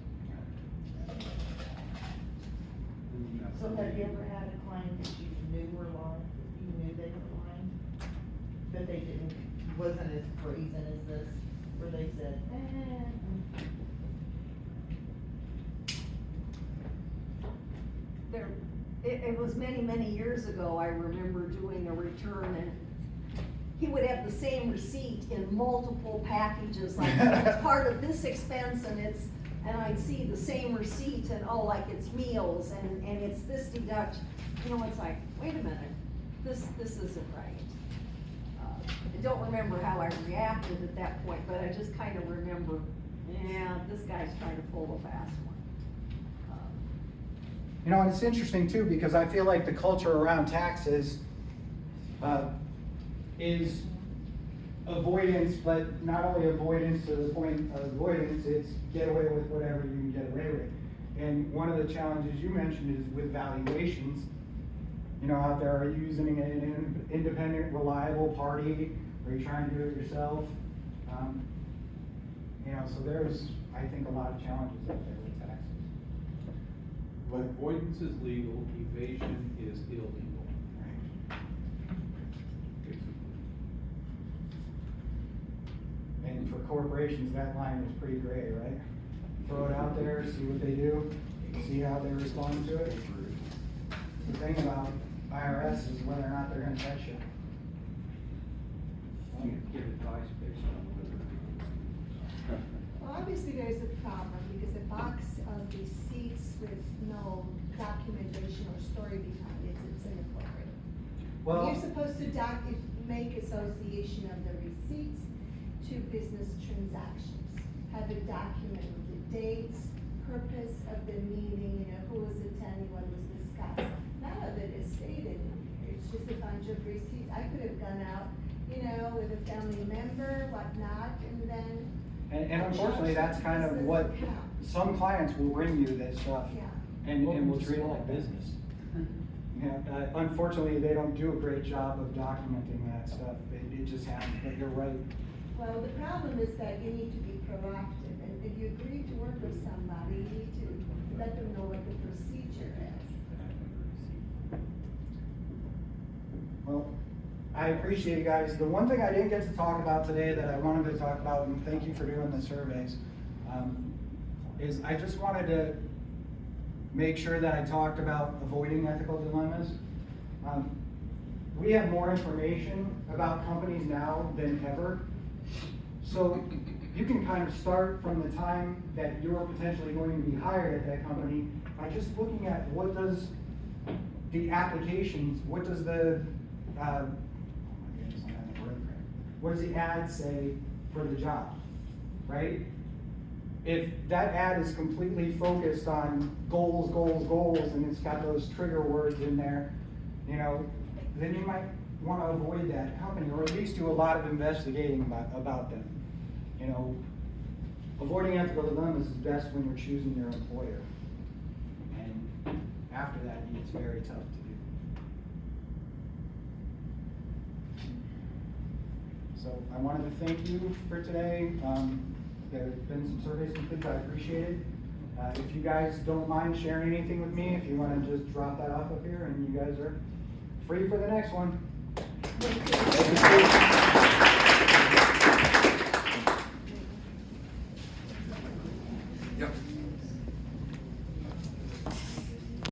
So have you ever had a client that you knew were that they didn't, wasn't as brazen as this, where they said, There, it was many, many years ago, I remember doing a return and he would have the same receipt in multiple packages, like it's part of this expense and I'd see the same receipt and oh, like it's meals and it's this deduction. You know, it's like, wait a minute, this isn't right. I don't remember how I reacted at that point, but I just kind of remember, yeah, this guy's trying to pull a fast one. You know, and it's interesting too, because I feel like the culture around taxes is avoidance, but not only avoidance to the point of avoidance, it's get away with whatever you can get away with. And one of the challenges you mentioned is with valuations. You know, out there, are you using an independent, reliable party? Are you trying to do it yourself? You know, so there's, I think, a lot of challenges out there with taxes. But Avoidance is legal, evasion is illegal. And for corporations, that line is pretty gray, right? Throw it out there, see what they do, see how they respond to it. The thing about IRS is whether or not they're gonna catch you. You give advice based on whether. Well, obviously there's a problem, because a box of receipts with no documentation or story behind it, it's inappropriate. Well, You're supposed to make association of the receipts to business transactions. Have it documented, the dates, purpose of the meeting, you know, who was attending, what was discussed. None of it is stated in here, it's just a bunch of receipts. I could have gone out, you know, with a family member, whatnot, and then. and unfortunately, that's kind of what, some clients will bring you this stuff. Yeah. And we'll treat it like business. Yeah, unfortunately, they don't do a great job of documenting that stuff. It just happens, but you're right. Well, the problem is that you need to be proactive, and if you agree to work with somebody, you need to let them know what the procedure is. Well, I appreciate you guys. The one thing I didn't get to talk about today that I wanted to talk about, and thank you for doing the surveys, is I just wanted to make sure that I talked about avoiding ethical dilemmas. We have more information about companies now than ever. So you can kind of start from the time that you're potentially going to be hired at that company by just looking at what does the applications, what does the, what does the ad say for the job, right? If that ad is completely focused on goals, goals, goals, and it's got those trigger words in there, you know, then you might want to avoid that company, or at least do a lot of investigating about them. You know, avoiding ethical dilemmas is best when you're choosing your employer. And after that, it's very tough to do. So I wanted to thank you for today. There have been some surveys completed, I appreciate it. If you guys don't mind sharing anything with me, if you want to just drop that off up here, and you guys are free for the next one. Yep.